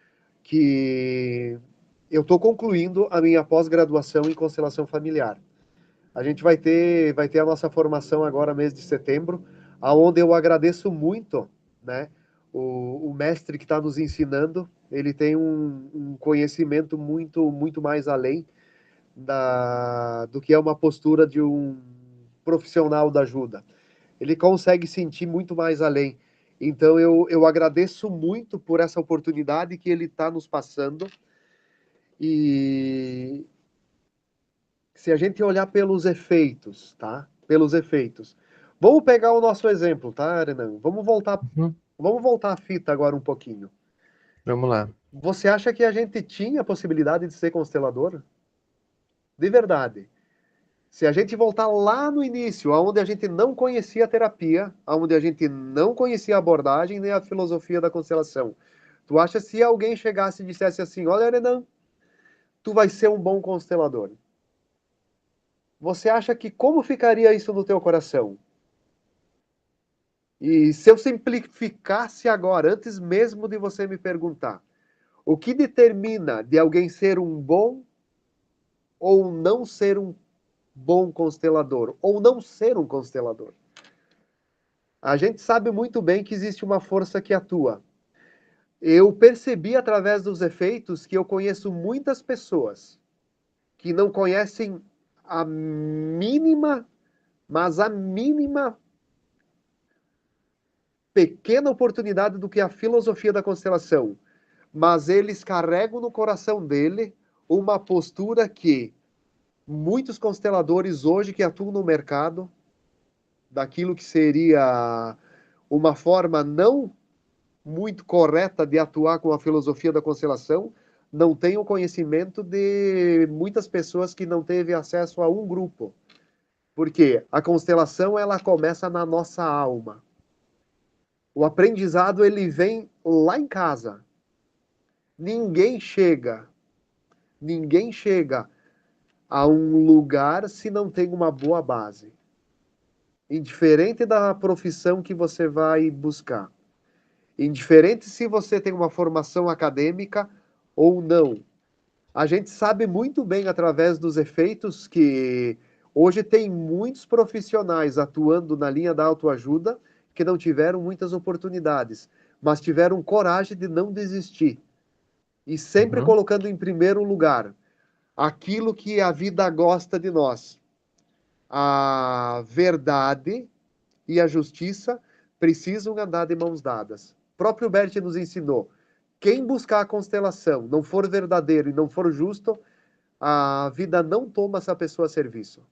que eu estou concluindo a minha pós-graduação em constelação familiar. A gente vai ter a nossa formação agora, mês de setembro, aonde eu agradeço muito, né, o mestre que está nos ensinando. Ele tem um conhecimento muito mais além do que é uma postura de um profissional da ajuda. Ele consegue sentir muito mais além. Então eu agradeço muito por essa oportunidade que ele está nos passando. E se a gente olhar pelos efeitos, tá? Pelos efeitos. Vamos pegar o nosso exemplo, tá, Renan? Uhum. Vamos voltar a fita agora um pouquinho. Vamos lá. Você acha que a gente tinha a possibilidade de ser constelador? De verdade. Se a gente voltar lá no início, onde a gente não conhecia a terapia, onde a gente não conhecia a abordagem nem a filosofia da constelação, tu acha se alguém chegasse e dissesse assim: olha, Renan, tu vai ser um bom constelador? Você acha que como ficaria isso no teu coração? E se eu simplificasse agora, antes mesmo de você me perguntar, o que determina de alguém ser um bom ou não ser um bom constelador, ou não ser um constelador? A gente sabe muito bem que existe uma força que atua. Eu percebi através dos efeitos que eu conheço muitas pessoas que não conhecem a mínima, mas a mínima pequena oportunidade do que é a filosofia da constelação, mas eles carregam no coração dele uma postura que muitos consteladores hoje que atuam no mercado, daquilo que seria uma forma não muito correta de atuar com a filosofia da constelação, não tem o conhecimento de muitas pessoas que não teve acesso a um grupo. Porque a constelação ela começa na nossa alma. O aprendizado ele vem lá em casa. Ninguém chega a um lugar se não tem uma boa base. Indiferente da profissão que você vai buscar. Indiferente se você tem uma formação acadêmica ou não. A gente sabe muito bem através dos efeitos que hoje tem muitos profissionais atuando na linha da autoajuda que não tiveram muitas oportunidades, mas tiveram coragem de não desistir. E sempre colocando em primeiro lugar aquilo que a vida gosta de nós. A verdade e a justiça precisam andar de mãos dadas. O próprio Bert nos ensinou. Quem buscar a constelação não for verdadeiro e não for justo, a vida não toma essa pessoa a serviço.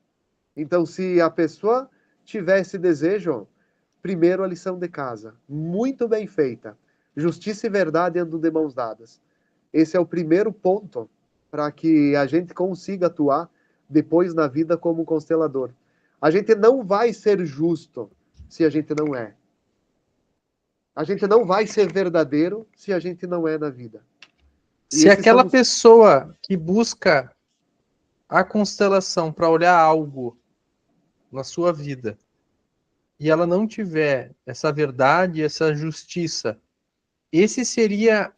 Então, se a pessoa tiver esse desejo, primeiro a lição de casa, muito bem feita. Justiça e verdade andam de mãos dadas. Esse é o primeiro ponto para que a gente consiga atuar depois na vida como constelador. A gente não vai ser justo se a gente não é. A gente não vai ser verdadeiro se a gente não é na vida. Se aquela pessoa que busca a constelação para olhar algo na sua vida e ela não tiver essa verdade, essa justiça, esse seria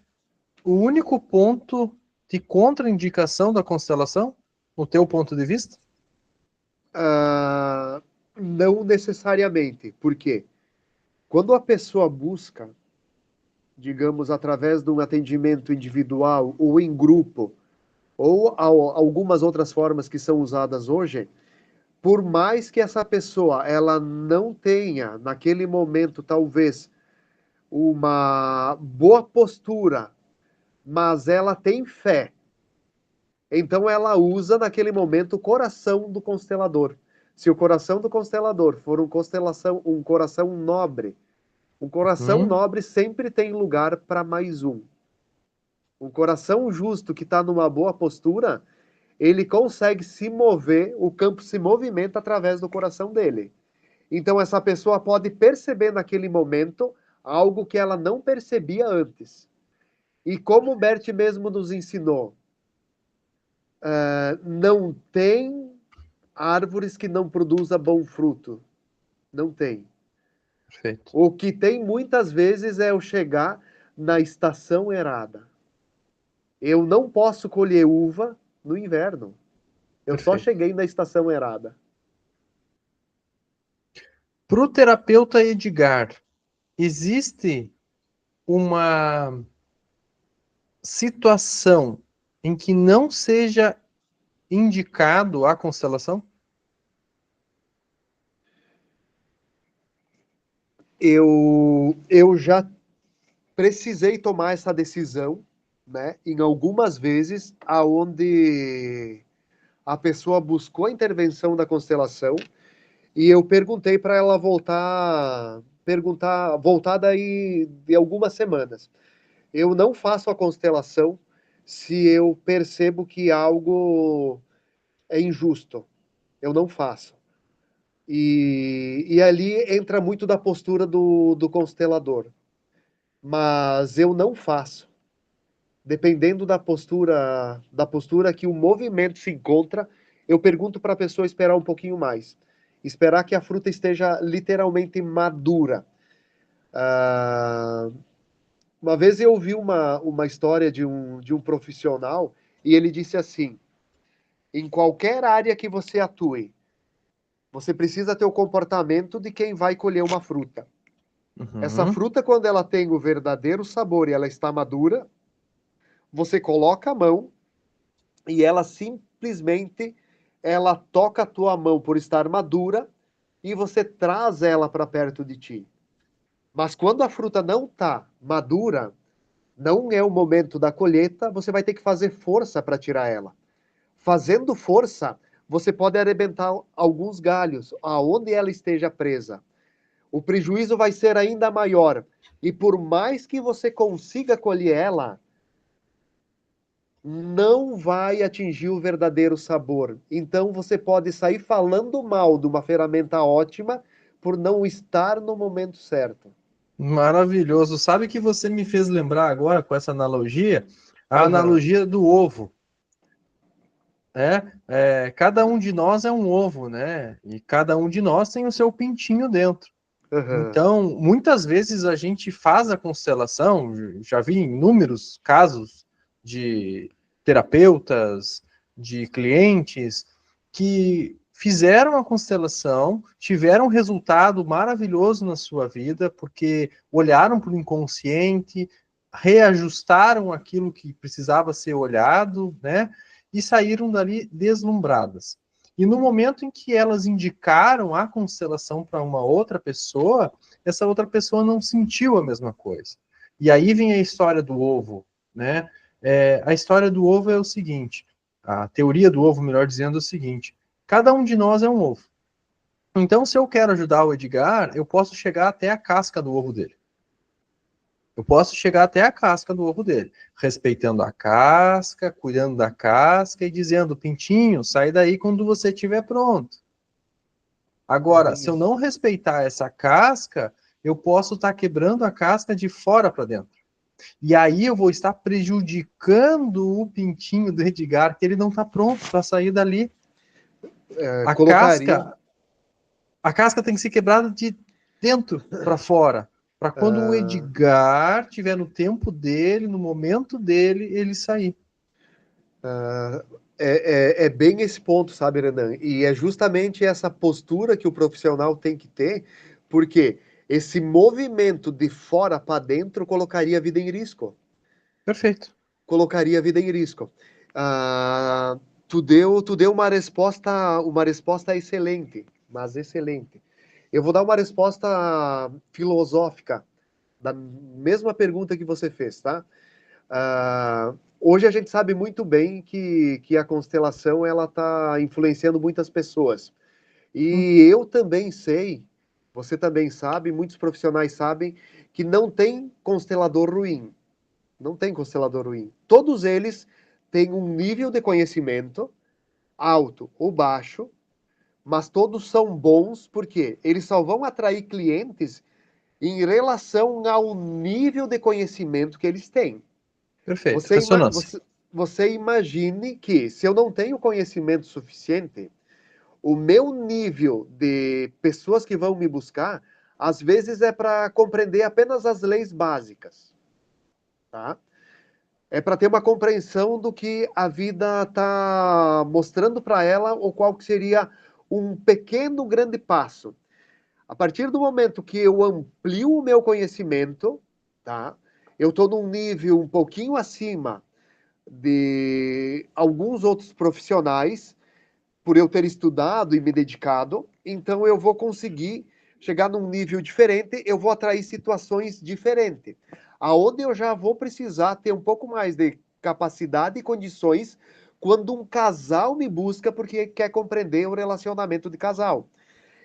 o único ponto de contraindicação da constelação, no teu ponto de vista? Não necessariamente. Por quê? Quando a pessoa busca, digamos, através de um atendimento individual ou em grupo, ou algumas outras formas que são usadas hoje, por mais que essa pessoa ela não tenha, naquele momento, talvez, uma boa postura, mas ela tem fé, então ela usa, naquele momento, o coração do constelador. Se o coração do constelador for um coração nobre, um coração nobre sempre tem lugar para mais um. Um coração justo que está numa boa postura, ele consegue se mover, o campo se movimenta através do coração dele. Então essa pessoa pode perceber naquele momento algo que ela não percebia antes. E como o Bert mesmo nos ensinou, não tem árvores que não produzam bom fruto. Não tem. Perfeito. O que tem muitas vezes é eu chegar na estação errada. Eu não posso colher uva no inverno. Eu só cheguei na estação errada. Para o terapeuta Edgar, existe uma situação em que não seja indicado a constelação? Eu já precisei tomar essa decisão, né? Em algumas vezes, aonde a pessoa buscou a intervenção da constelação e eu perguntei para ela voltar daí de algumas semanas. Eu não faço a constelação se eu percebo que algo é injusto. Eu não faço. E ali entra muito da postura do constelador. Mas eu não faço. Dependendo da postura que o movimento se encontra, eu pergunto para a pessoa esperar um pouquinho mais. Esperar que a fruta esteja literalmente madura. Uma vez eu ouvi uma história de um profissional e ele disse assim: em qualquer área que você atue, você precisa ter o comportamento de quem vai colher uma fruta. Essa fruta, quando ela tem o verdadeiro sabor e ela está madura, você coloca a mão e ela simplesmente ela toca a tua mão por estar madura e você traz ela para perto de ti. Mas quando a fruta não está madura, não é o momento da colheita, você vai ter que fazer força para tirar ela. Fazendo força, você pode arrebentar alguns galhos aonde ela esteja presa. o prejuízo vai ser ainda maior. E por mais que você consiga colher ela, não vai atingir o verdadeiro sabor. Então você pode sair falando mal de uma ferramenta ótima por não estar no momento certo. Maravilhoso. Sabe que você me fez lembrar agora com essa analogia? A analogia do ovo. Cada um de nós é um ovo, né? E cada um de nós tem o seu pintinho dentro. Então, muitas vezes a gente faz a constelação, já vi inúmeros casos de terapeutas, de clientes que fizeram a constelação, tiveram um resultado maravilhoso na sua vida, porque olharam para o inconsciente, reajustaram aquilo que precisava ser olhado, né? E saíram dali deslumbradas. E no momento em que elas indicaram a constelação para uma outra pessoa, essa outra pessoa não sentiu a mesma coisa. E aí vem a história do ovo, né? A história do ovo é o seguinte, a teoria do ovo, melhor dizendo, é o seguinte, cada um de nós é um ovo. Então, se eu quero ajudar o Edgar, eu posso chegar até a casca do ovo dele. Eu posso chegar até a casca do ovo dele, respeitando a casca, cuidando da casca e dizendo, Pintinho, sai daí quando você estiver pronto. Agora, se eu não respeitar essa casca, eu posso estar quebrando a casca de fora para dentro. E aí eu vou estar prejudicando o pintinho do Edgar, que ele não está pronto para sair dali. A casca tem que ser quebrada de dentro para fora. Para quando o Edgar estiver no tempo dele, no momento dele, ele sair. É bem esse ponto, sabe, Renan? E é justamente essa postura que o profissional tem que ter, porque esse movimento de fora para dentro colocaria a vida em risco. Perfeito. Colocaria a vida em risco. Tu deu uma resposta excelente, mas excelente. Eu vou dar uma resposta filosófica da mesma pergunta que você fez, tá? Hoje a gente sabe muito bem que a constelação ela está influenciando muitas pessoas. E eu também sei, você também sabe, muitos profissionais sabem que não tem constelador ruim. Não tem constelador ruim. Todos eles têm um nível de conhecimento alto ou baixo, mas todos são bons porque eles só vão atrair clientes em relação ao nível de conhecimento que eles têm. Perfeito. Você imagine que se eu não tenho conhecimento suficiente, o meu nível de pessoas que vão me buscar, às vezes é para compreender apenas as leis básicas, tá? É para ter uma compreensão do que a vida está mostrando para ela, ou qual que seria um pequeno grande passo. A partir do momento que eu amplio o meu conhecimento, tá? Eu estou num nível um pouquinho acima de alguns outros profissionais, por eu ter estudado e me dedicado, então eu vou conseguir chegar num nível diferente, eu vou atrair situações diferentes, aonde eu já vou precisar ter um pouco mais de capacidade e condições quando um casal me busca porque quer compreender o relacionamento de casal.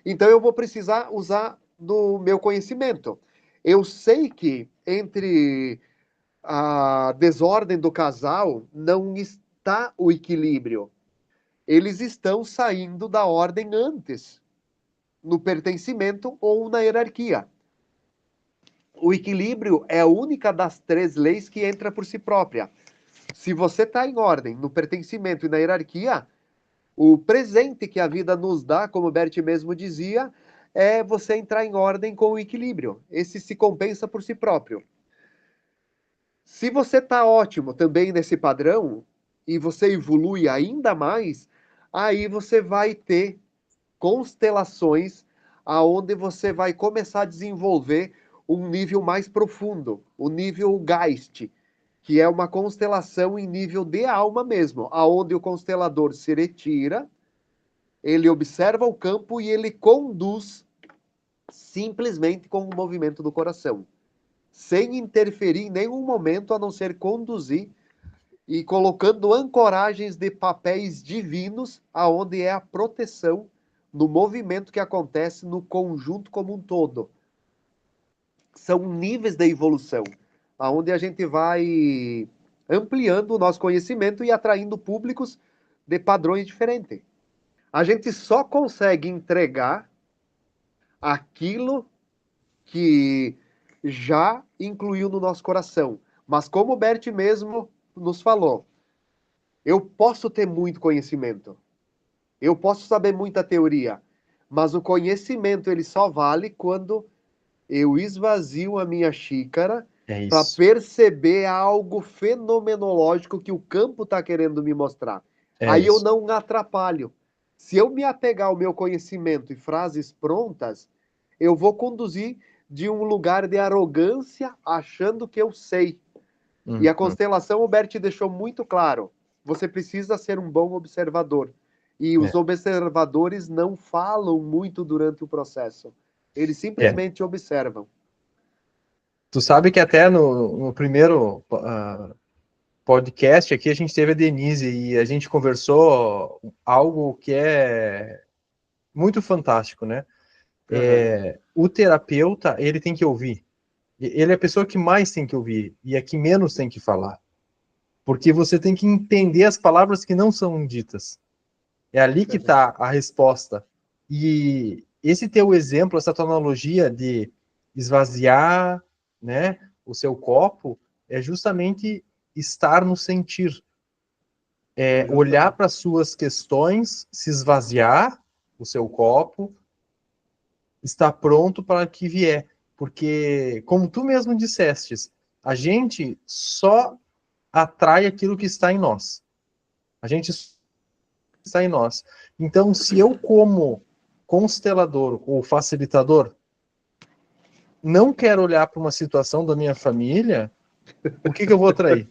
Então eu vou precisar usar do meu conhecimento. Eu sei que entre a desordem do casal não está o equilíbrio. Eles estão saindo da ordem antes, no pertencimento ou na hierarquia. O equilíbrio é a única das três leis que entra por si própria. Se você está em ordem, no pertencimento e na hierarquia, o presente que a vida nos dá, como o Bert mesmo dizia, é você entrar em ordem com o equilíbrio. Esse se compensa por si próprio. Se você está ótimo também nesse padrão, e você evolui ainda mais, aí você vai ter constelações aonde você vai começar a desenvolver um nível mais profundo, o nível Geist, que é uma constelação em nível de alma mesmo, aonde o constelador se retira, ele observa o campo e ele conduz simplesmente com o movimento do coração, sem interferir em nenhum momento, a não ser conduzir e colocando ancoragens de papéis divinos, aonde é a proteção no movimento que acontece no conjunto como um todo, são níveis da evolução, aonde a gente vai ampliando o nosso conhecimento e atraindo públicos de padrões diferentes. A gente só consegue entregar aquilo que já incluiu no nosso coração. Mas como o Bert mesmo nos falou, eu posso ter muito conhecimento, eu posso saber muita teoria, mas o conhecimento ele só vale quando eu esvazio a minha xícara para perceber algo fenomenológico que o campo está querendo me mostrar. Aí eu não atrapalho. Se eu me apegar ao meu conhecimento e frases prontas, eu vou conduzir de um lugar de arrogância, achando que eu sei. E a constelação, o Bert deixou muito claro, você precisa ser um bom observador. E os observadores não falam muito durante o processo. Eles simplesmente observam. Tu sabe que até no primeiro podcast aqui a gente teve a Denise e a gente conversou algo que é muito fantástico, né? O terapeuta, ele tem que ouvir. Ele é a pessoa que mais tem que ouvir e a que menos tem que falar. Porque você tem que entender as palavras que não são ditas. É ali que está a resposta. E esse teu exemplo, essa tua analogia de esvaziar, né, o seu copo, é justamente estar no sentir. Olhar para as suas questões, se esvaziar o seu copo, estar pronto para o que vier. Porque, como tu mesmo disseste, a gente só atrai aquilo que está em nós. A gente está em nós. Então, se eu, como constelador ou facilitador, não quero olhar para uma situação da minha família, o que eu vou atrair?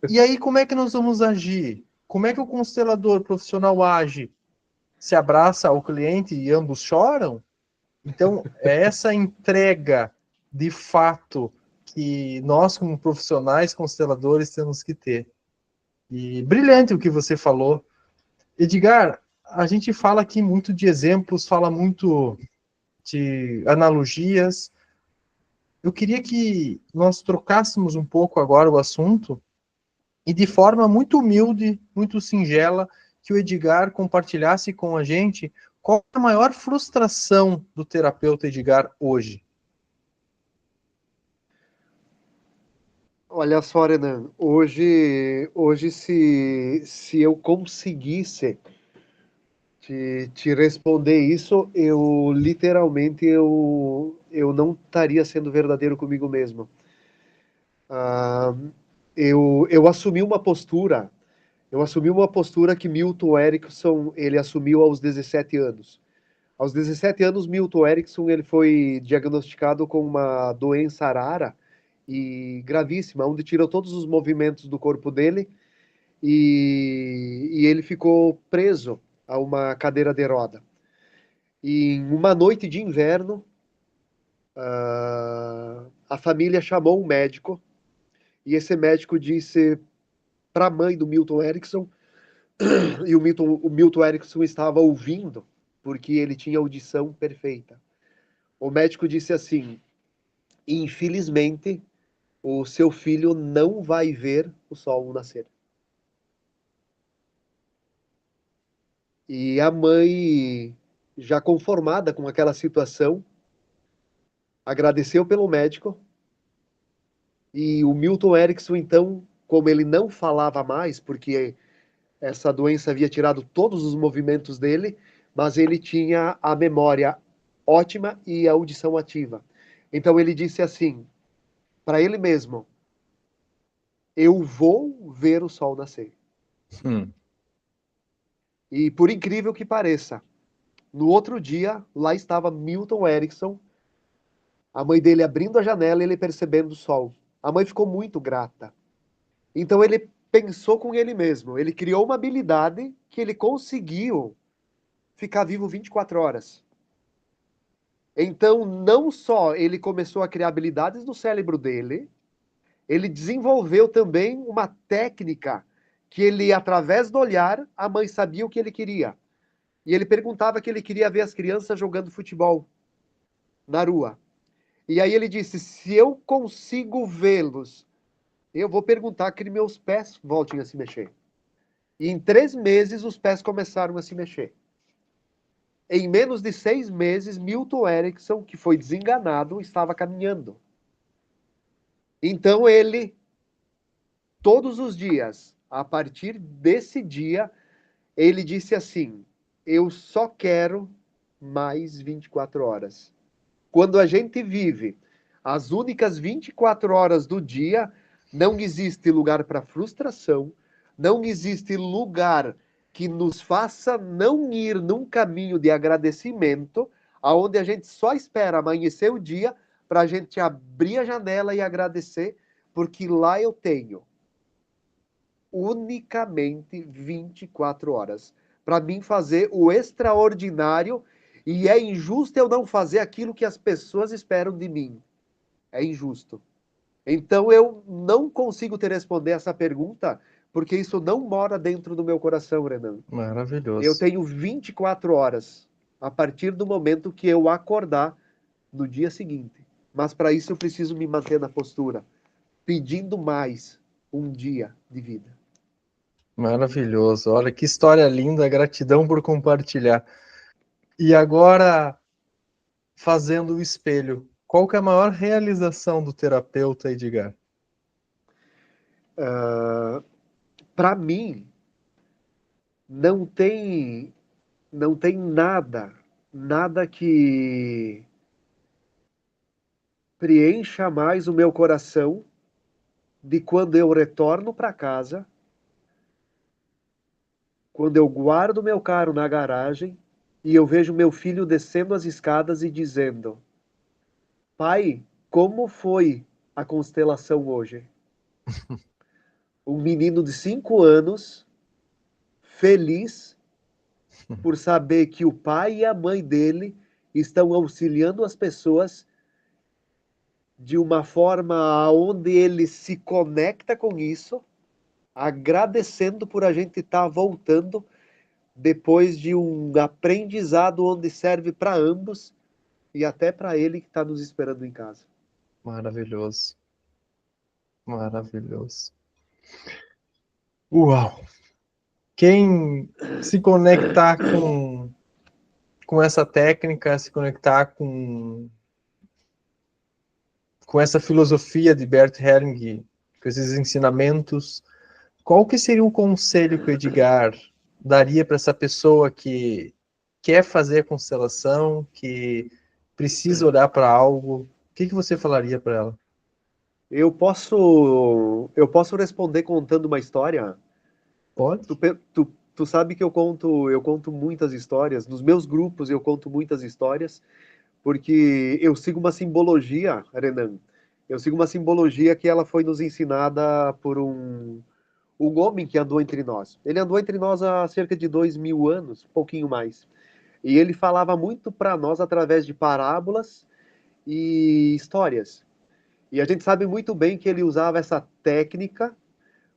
E aí, como é que nós vamos agir? Como é que o constelador profissional age? Se abraça ao cliente e ambos choram? Então, é essa entrega de fato que nós, como profissionais consteladores, temos que ter. E brilhante o que você falou. Edgar, a gente fala aqui muito de exemplos, fala muito de analogias. Eu queria que nós trocássemos um pouco agora o assunto e de forma muito humilde, muito singela, que o Edgar compartilhasse com a gente qual é a maior frustração do terapeuta Edgar hoje. Olha só, Renan, hoje se eu conseguisse te responder isso, eu literalmente eu não estaria sendo verdadeiro comigo mesmo. Eu assumi uma postura, que Milton Erickson ele assumiu aos 17 anos. Aos 17 anos, Milton Erickson ele foi diagnosticado com uma doença rara e gravíssima, onde tirou todos os movimentos do corpo dele e ele ficou preso a uma cadeira de roda. E em uma noite de inverno, a família chamou um médico e esse médico disse para a mãe do Milton Erickson, e o Milton Erickson estava ouvindo, porque ele tinha audição perfeita. O médico disse assim: infelizmente, o seu filho não vai ver o sol nascer. E a mãe, já conformada com aquela situação, agradeceu pelo médico. E o Milton Erickson, então, como ele não falava mais, porque essa doença havia tirado todos os movimentos dele, mas ele tinha a memória ótima e a audição ativa. Então ele disse assim, para ele mesmo: eu vou ver o sol nascer. E por incrível que pareça, no outro dia, lá estava Milton Erickson, a mãe dele abrindo a janela e ele percebendo o sol. A mãe ficou muito grata. Então ele pensou com ele mesmo, ele criou uma habilidade que ele conseguiu ficar vivo 24 horas. Então, não só ele começou a criar habilidades no cérebro dele, ele desenvolveu também uma técnica que ele, através do olhar, a mãe sabia o que ele queria. E ele perguntava que ele queria ver as crianças jogando futebol. na rua. E aí ele disse, se eu consigo vê-los, eu vou perguntar que meus pés voltem a se mexer. E em 3 meses os pés começaram a se mexer. Em menos de 6 meses, Milton Erickson, que foi desenganado, estava caminhando. Então ele, todos os dias, a partir desse dia, ele disse assim, eu só quero mais 24 horas. Quando a gente vive as únicas 24 horas do dia, não existe lugar para frustração, não existe lugar que nos faça não ir num caminho de agradecimento, aonde a gente só espera amanhecer o dia para a gente abrir a janela e agradecer, porque lá eu tenho unicamente 24 horas para mim fazer o extraordinário, e é injusto eu não fazer aquilo que as pessoas esperam de mim. É injusto. Então eu não consigo te responder essa pergunta, porque isso não mora dentro do meu coração, Renan. Maravilhoso. Eu tenho 24 horas a partir do momento que eu acordar no dia seguinte. Mas para isso eu preciso me manter na postura, pedindo mais um dia de vida. Maravilhoso. Olha que história linda, gratidão por compartilhar. E agora, fazendo o espelho, qual que é a maior realização do terapeuta, Edgar? Para mim, não tem nada que preencha mais o meu coração de quando eu retorno para casa, quando eu guardo meu carro na garagem e eu vejo meu filho descendo as escadas e dizendo: pai, como foi a constelação hoje? Um menino de 5 anos, feliz por saber que o pai e a mãe dele estão auxiliando as pessoas de uma forma onde ele se conecta com isso, agradecendo por a gente estar voltando depois de um aprendizado onde serve para ambos e até para ele que está nos esperando em casa. Maravilhoso. Maravilhoso. Uau! Quem se conectar com essa técnica, se conectar com essa filosofia de Bert Helling, com esses ensinamentos, qual que seria o conselho que o Edgar daria para essa pessoa que quer fazer a constelação, que precisa olhar para algo? O que você falaria para ela? Eu posso responder contando uma história? Pode? Tu sabe que eu conto muitas histórias. Nos meus grupos eu conto muitas histórias, porque eu sigo uma simbologia, Renan. Eu sigo uma simbologia que ela foi nos ensinada por um homem que andou entre nós. Ele andou entre nós há cerca de 2000 anos, um pouquinho mais. E ele falava muito para nós através de parábolas e histórias. E a gente sabe muito bem que ele usava essa técnica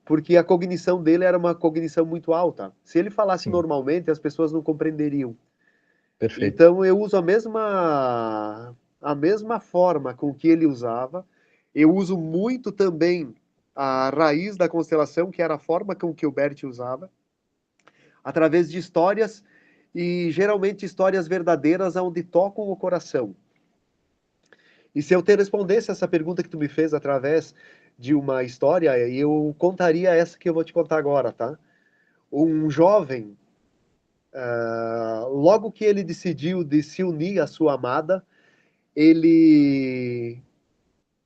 porque a cognição dele era uma cognição muito alta. Se ele falasse Sim. normalmente, as pessoas não compreenderiam. Perfeito. Então eu uso a mesma forma com que ele usava. Eu uso muito também a raiz da constelação, que era a forma com que o Bert usava, através de histórias, e geralmente histórias verdadeiras onde tocam o coração. E se eu te respondesse essa pergunta que tu me fez através de uma história, eu contaria essa que eu vou te contar agora, tá? Um jovem, logo que ele decidiu de se unir à sua amada, ele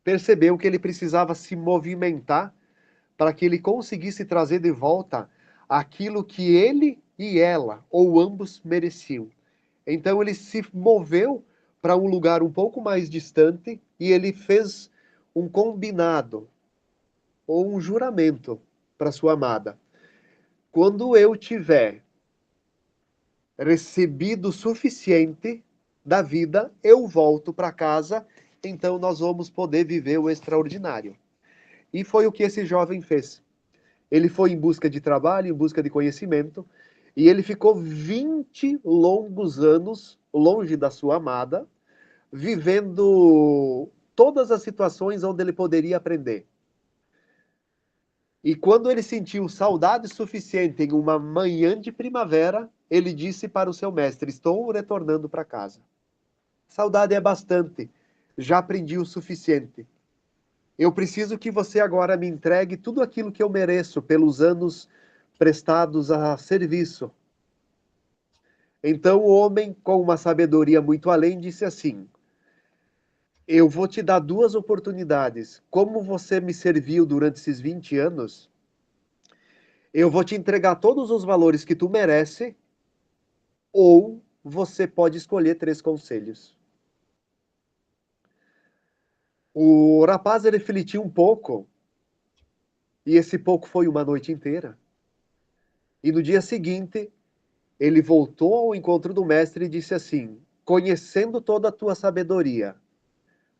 percebeu que ele precisava se movimentar para que ele conseguisse trazer de volta aquilo que ele e ela, ou ambos, mereciam. Então ele se moveu para um lugar um pouco mais distante e ele fez um combinado ou um juramento para sua amada. Quando eu tiver recebido o suficiente da vida, eu volto para casa, então nós vamos poder viver o extraordinário. E foi o que esse jovem fez. Ele foi em busca de trabalho, em busca de conhecimento, e ele ficou 20 longos anos longe da sua amada, vivendo todas as situações onde ele poderia aprender. E quando ele sentiu saudade suficiente em uma manhã de primavera, ele disse para o seu mestre: estou retornando para casa. Saudade é bastante, já aprendi o suficiente. Eu preciso que você agora me entregue tudo aquilo que eu mereço pelos anos prestados a serviço. Então o homem, com uma sabedoria muito além, disse assim: eu vou te dar 2 oportunidades. Como você me serviu durante esses 20 anos, eu vou te entregar todos os valores que tu merece, ou você pode escolher 3 conselhos. O rapaz ele refletiu um pouco, e esse pouco foi uma noite inteira. E no dia seguinte, ele voltou ao encontro do mestre e disse assim: conhecendo toda a tua sabedoria,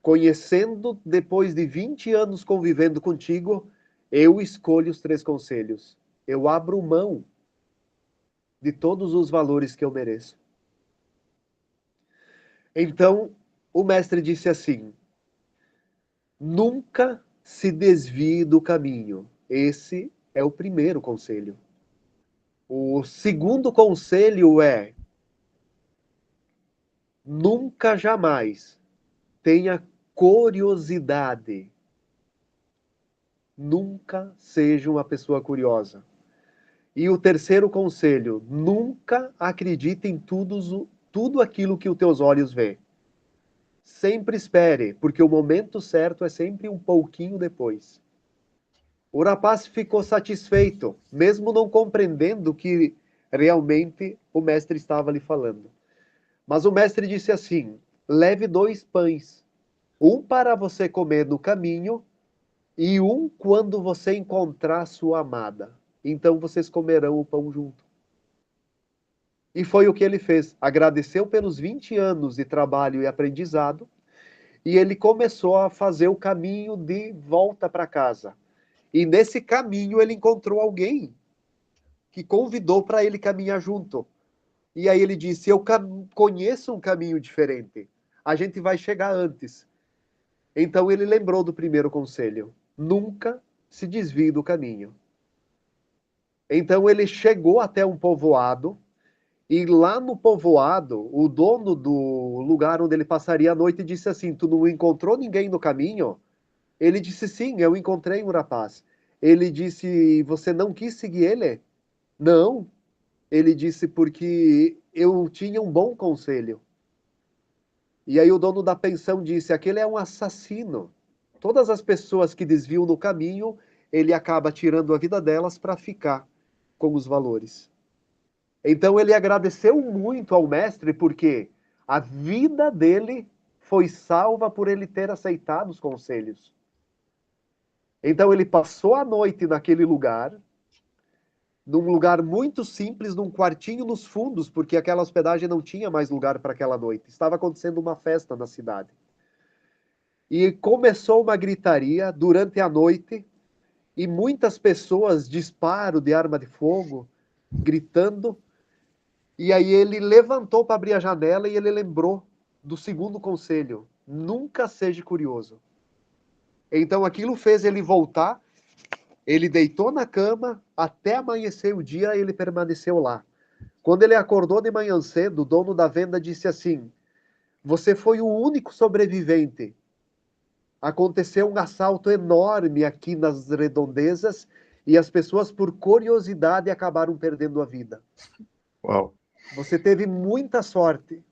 conhecendo depois de 20 anos convivendo contigo, eu escolho os 3 conselhos. Eu abro mão de todos os valores que eu mereço. Então, o mestre disse assim: nunca se desvie do caminho. Esse é o primeiro conselho. O segundo conselho é: nunca jamais tenha curiosidade. Nunca seja uma pessoa curiosa. E o terceiro conselho: nunca acredite em tudo aquilo que os teus olhos vê. Sempre espere, porque o momento certo é sempre um pouquinho depois. O rapaz ficou satisfeito, mesmo não compreendendo o que realmente o mestre estava lhe falando. Mas o mestre disse assim: leve 2 pães, um para você comer no caminho e um quando você encontrar sua amada. Então vocês comerão o pão junto. E foi o que ele fez. Agradeceu pelos 20 anos de trabalho e aprendizado, e ele começou a fazer o caminho de volta para casa. E nesse caminho ele encontrou alguém que convidou para ele caminhar junto. E aí ele disse: eu conheço um caminho diferente. A gente vai chegar antes. Então ele lembrou do primeiro conselho: nunca se desvie do caminho. Então ele chegou até um povoado, e lá no povoado, o dono do lugar onde ele passaria a noite disse assim: tu não encontrou ninguém no caminho? Ele disse: sim, eu encontrei um rapaz. Ele disse: você não quis seguir ele? Não. Ele disse: porque eu tinha um bom conselho. E aí o dono da pensão disse: aquele é um assassino. Todas as pessoas que desviam no caminho, ele acaba tirando a vida delas para ficar com os valores. Então ele agradeceu muito ao mestre porque a vida dele foi salva por ele ter aceitado os conselhos. Então ele passou a noite naquele lugar, num lugar muito simples, num quartinho nos fundos, porque aquela hospedagem não tinha mais lugar para aquela noite. Estava acontecendo uma festa na cidade. E começou uma gritaria durante a noite, e muitas pessoas, disparo de arma de fogo, gritando. E aí ele levantou para abrir a janela e ele lembrou do segundo conselho: nunca seja curioso. Então aquilo fez ele voltar, ele deitou na cama, até amanhecer o dia ele permaneceu lá. Quando ele acordou de manhã cedo, o dono da venda disse assim: você foi o único sobrevivente. Aconteceu um assalto enorme aqui nas redondezas e as pessoas, por curiosidade, acabaram perdendo a vida. Uau. Você teve muita sorte.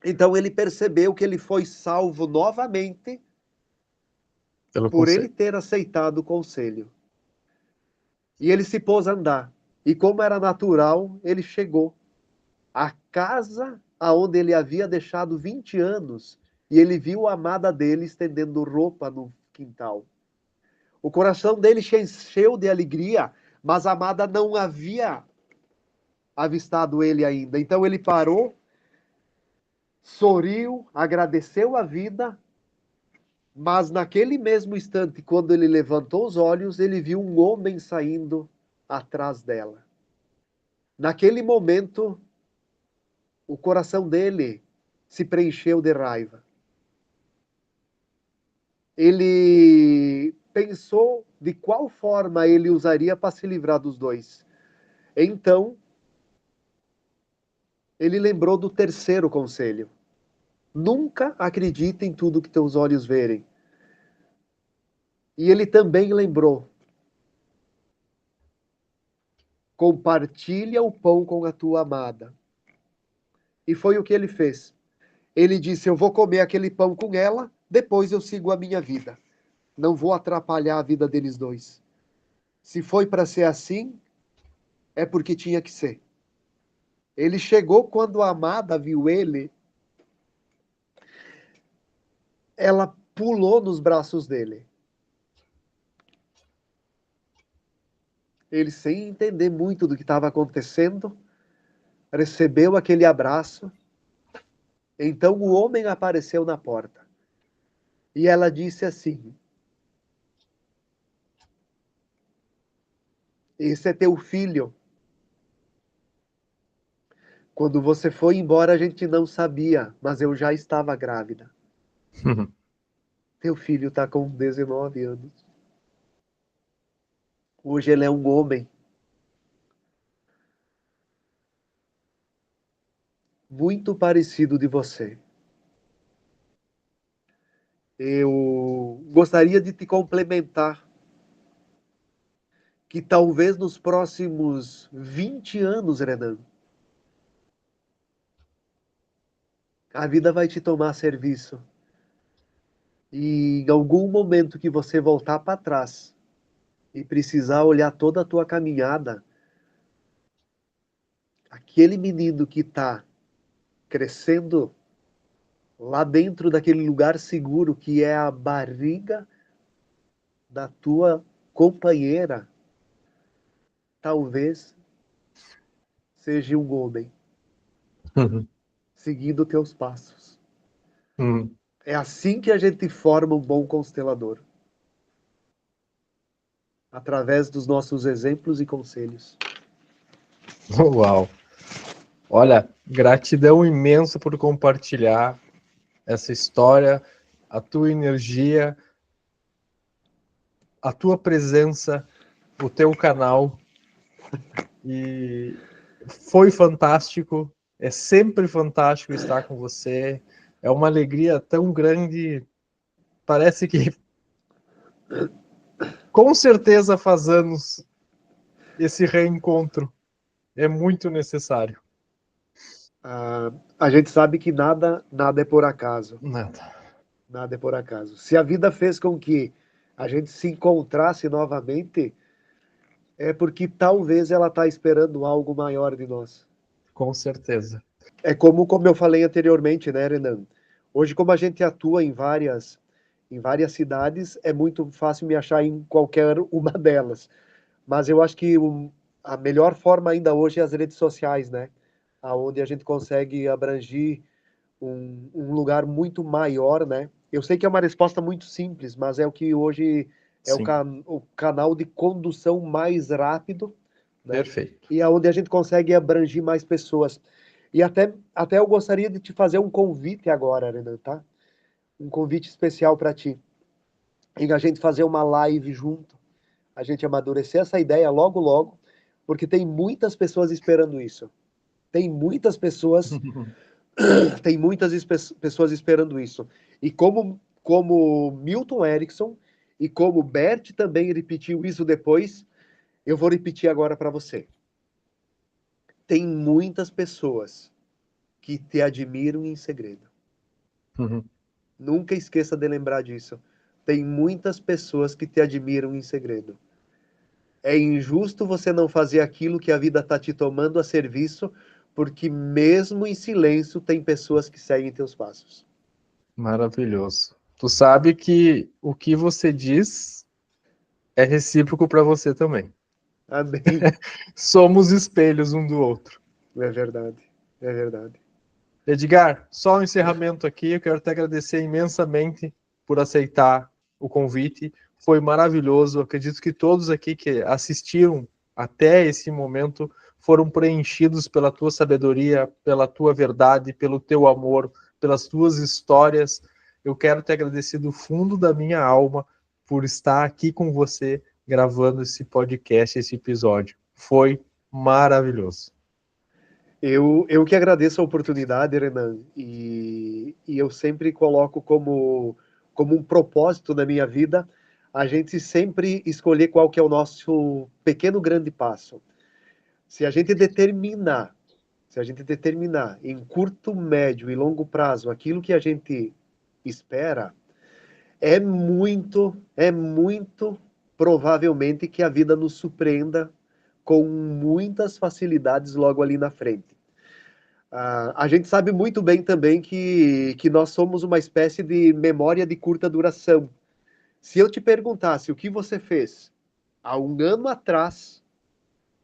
Então ele percebeu que ele foi salvo novamente por ele ter aceitado o conselho. E ele se pôs a andar. E como era natural, ele chegou à casa aonde ele havia deixado 20 anos e ele viu a amada dele estendendo roupa no quintal. O coração dele se encheu de alegria, mas a amada não havia avistado ele ainda. Então ele parou, sorriu, agradeceu a vida, mas naquele mesmo instante, quando ele levantou os olhos, ele viu um homem saindo atrás dela. Naquele momento, o coração dele se preencheu de raiva. Ele pensou de qual forma ele usaria para se livrar dos dois. Então, ele lembrou do terceiro conselho. Nunca acredite em tudo que teus olhos verem. E ele também lembrou: compartilha o pão com a tua amada. E foi o que ele fez. Ele disse: eu vou comer aquele pão com ela, depois eu sigo a minha vida. Não vou atrapalhar a vida deles dois. Se foi para ser assim, é porque tinha que ser. Ele chegou quando a amada viu ele, ela pulou nos braços dele. Ele, sem entender muito do que estava acontecendo, recebeu aquele abraço. Então o homem apareceu na porta. E ela disse assim: esse é teu filho. Quando você foi embora, a gente não sabia, mas eu já estava grávida. Teu filho está com 19 anos. Hoje ele é um homem. Muito parecido de você. Eu gostaria de te complementar que talvez nos próximos 20 anos, Renan, a vida vai te tomar serviço. E em algum momento que você voltar para trás e precisar olhar toda a tua caminhada, aquele menino que está crescendo lá dentro daquele lugar seguro que é a barriga da tua companheira, talvez seja um homem seguindo teus passos. É assim que a gente forma um bom constelador. Através dos nossos exemplos e conselhos. Uau! Olha, gratidão imensa por compartilhar essa história, a tua energia, a tua presença, o teu canal. E foi fantástico, é sempre fantástico estar com você. É uma alegria tão grande, parece que com certeza faz anos esse reencontro é muito necessário. A gente sabe que nada é por acaso. Nada é por acaso. Se a vida fez com que a gente se encontrasse novamente, é porque talvez ela está esperando algo maior de nós. Com certeza. É como eu falei anteriormente, né, Renan? Hoje, como a gente atua em várias cidades, é muito fácil me achar em qualquer uma delas. Mas eu acho que a melhor forma ainda hoje é as redes sociais, né? Onde a gente consegue abranger um lugar muito maior, né? Eu sei que é uma resposta muito simples, mas é o que hoje é o canal de condução mais rápido, né? Perfeito. E é onde a gente consegue abranger mais pessoas. E até eu gostaria de te fazer um convite agora, Renan, tá? Um convite especial para ti. Em a gente fazer uma live junto, a gente amadurecer essa ideia logo, logo, porque tem muitas pessoas esperando isso. Tem muitas pessoas esperando isso. E como Milton Erickson e como Bert também repetiu isso depois, eu vou repetir agora para você. Tem muitas pessoas que te admiram em segredo. Nunca esqueça de lembrar disso. Tem muitas pessoas que te admiram em segredo. É injusto você não fazer aquilo que a vida está te tomando a serviço, porque mesmo em silêncio tem pessoas que seguem teus passos. Maravilhoso. Tu sabe que o que você diz é recíproco para você também. Amém. Somos espelhos um do outro. É verdade, é verdade. Edgar, só um encerramento aqui. Eu quero te agradecer imensamente por aceitar o convite. Foi maravilhoso. Eu acredito que todos aqui que assistiram até esse momento foram preenchidos pela tua sabedoria, pela tua verdade, pelo teu amor, pelas tuas histórias. Eu quero te agradecer do fundo da minha alma por estar aqui com você gravando esse podcast, esse episódio. Foi maravilhoso. Eu que agradeço a oportunidade, Renan, e eu sempre coloco como um propósito na minha vida a gente sempre escolher qual que é o nosso pequeno grande passo. Se a gente determinar em curto, médio e longo prazo aquilo que a gente espera, é muito provavelmente que a vida nos surpreenda com muitas facilidades logo ali na frente. A gente sabe muito bem também que nós somos uma espécie de memória de curta duração. Se eu te perguntasse o que você fez há um ano atrás,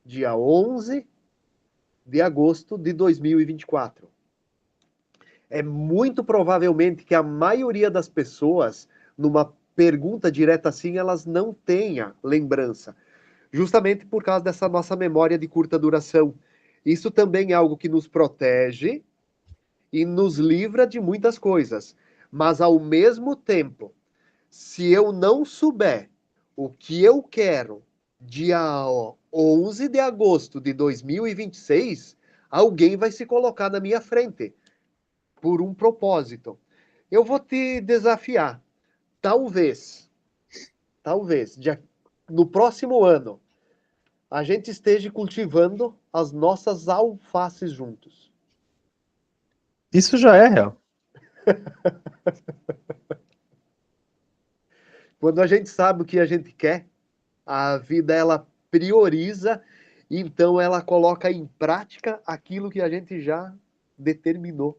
dia 11 de agosto de 2024, é muito provavelmente que a maioria das pessoas, numa pergunta direta assim, elas não tenha lembrança, justamente por causa dessa nossa memória de curta duração. Isso também é algo que nos protege e nos livra de muitas coisas, mas ao mesmo tempo, se eu não souber o que eu quero dia 11 de agosto de 2026, alguém vai se colocar na minha frente por um propósito. Eu vou te desafiar. Talvez, no próximo ano, a gente esteja cultivando as nossas alfaces juntos. Isso já é real. Quando a gente sabe o que a gente quer, a vida ela prioriza, então ela coloca em prática aquilo que a gente já determinou.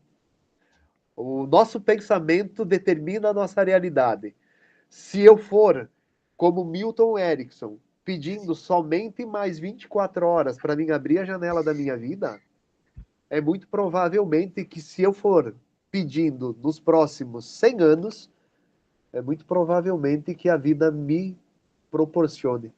O nosso pensamento determina a nossa realidade. Se eu for como Milton Erickson, pedindo somente mais 24 horas para mim abrir a janela da minha vida, é muito provavelmente que se eu for pedindo nos próximos 100 anos, é muito provavelmente que a vida me proporcione.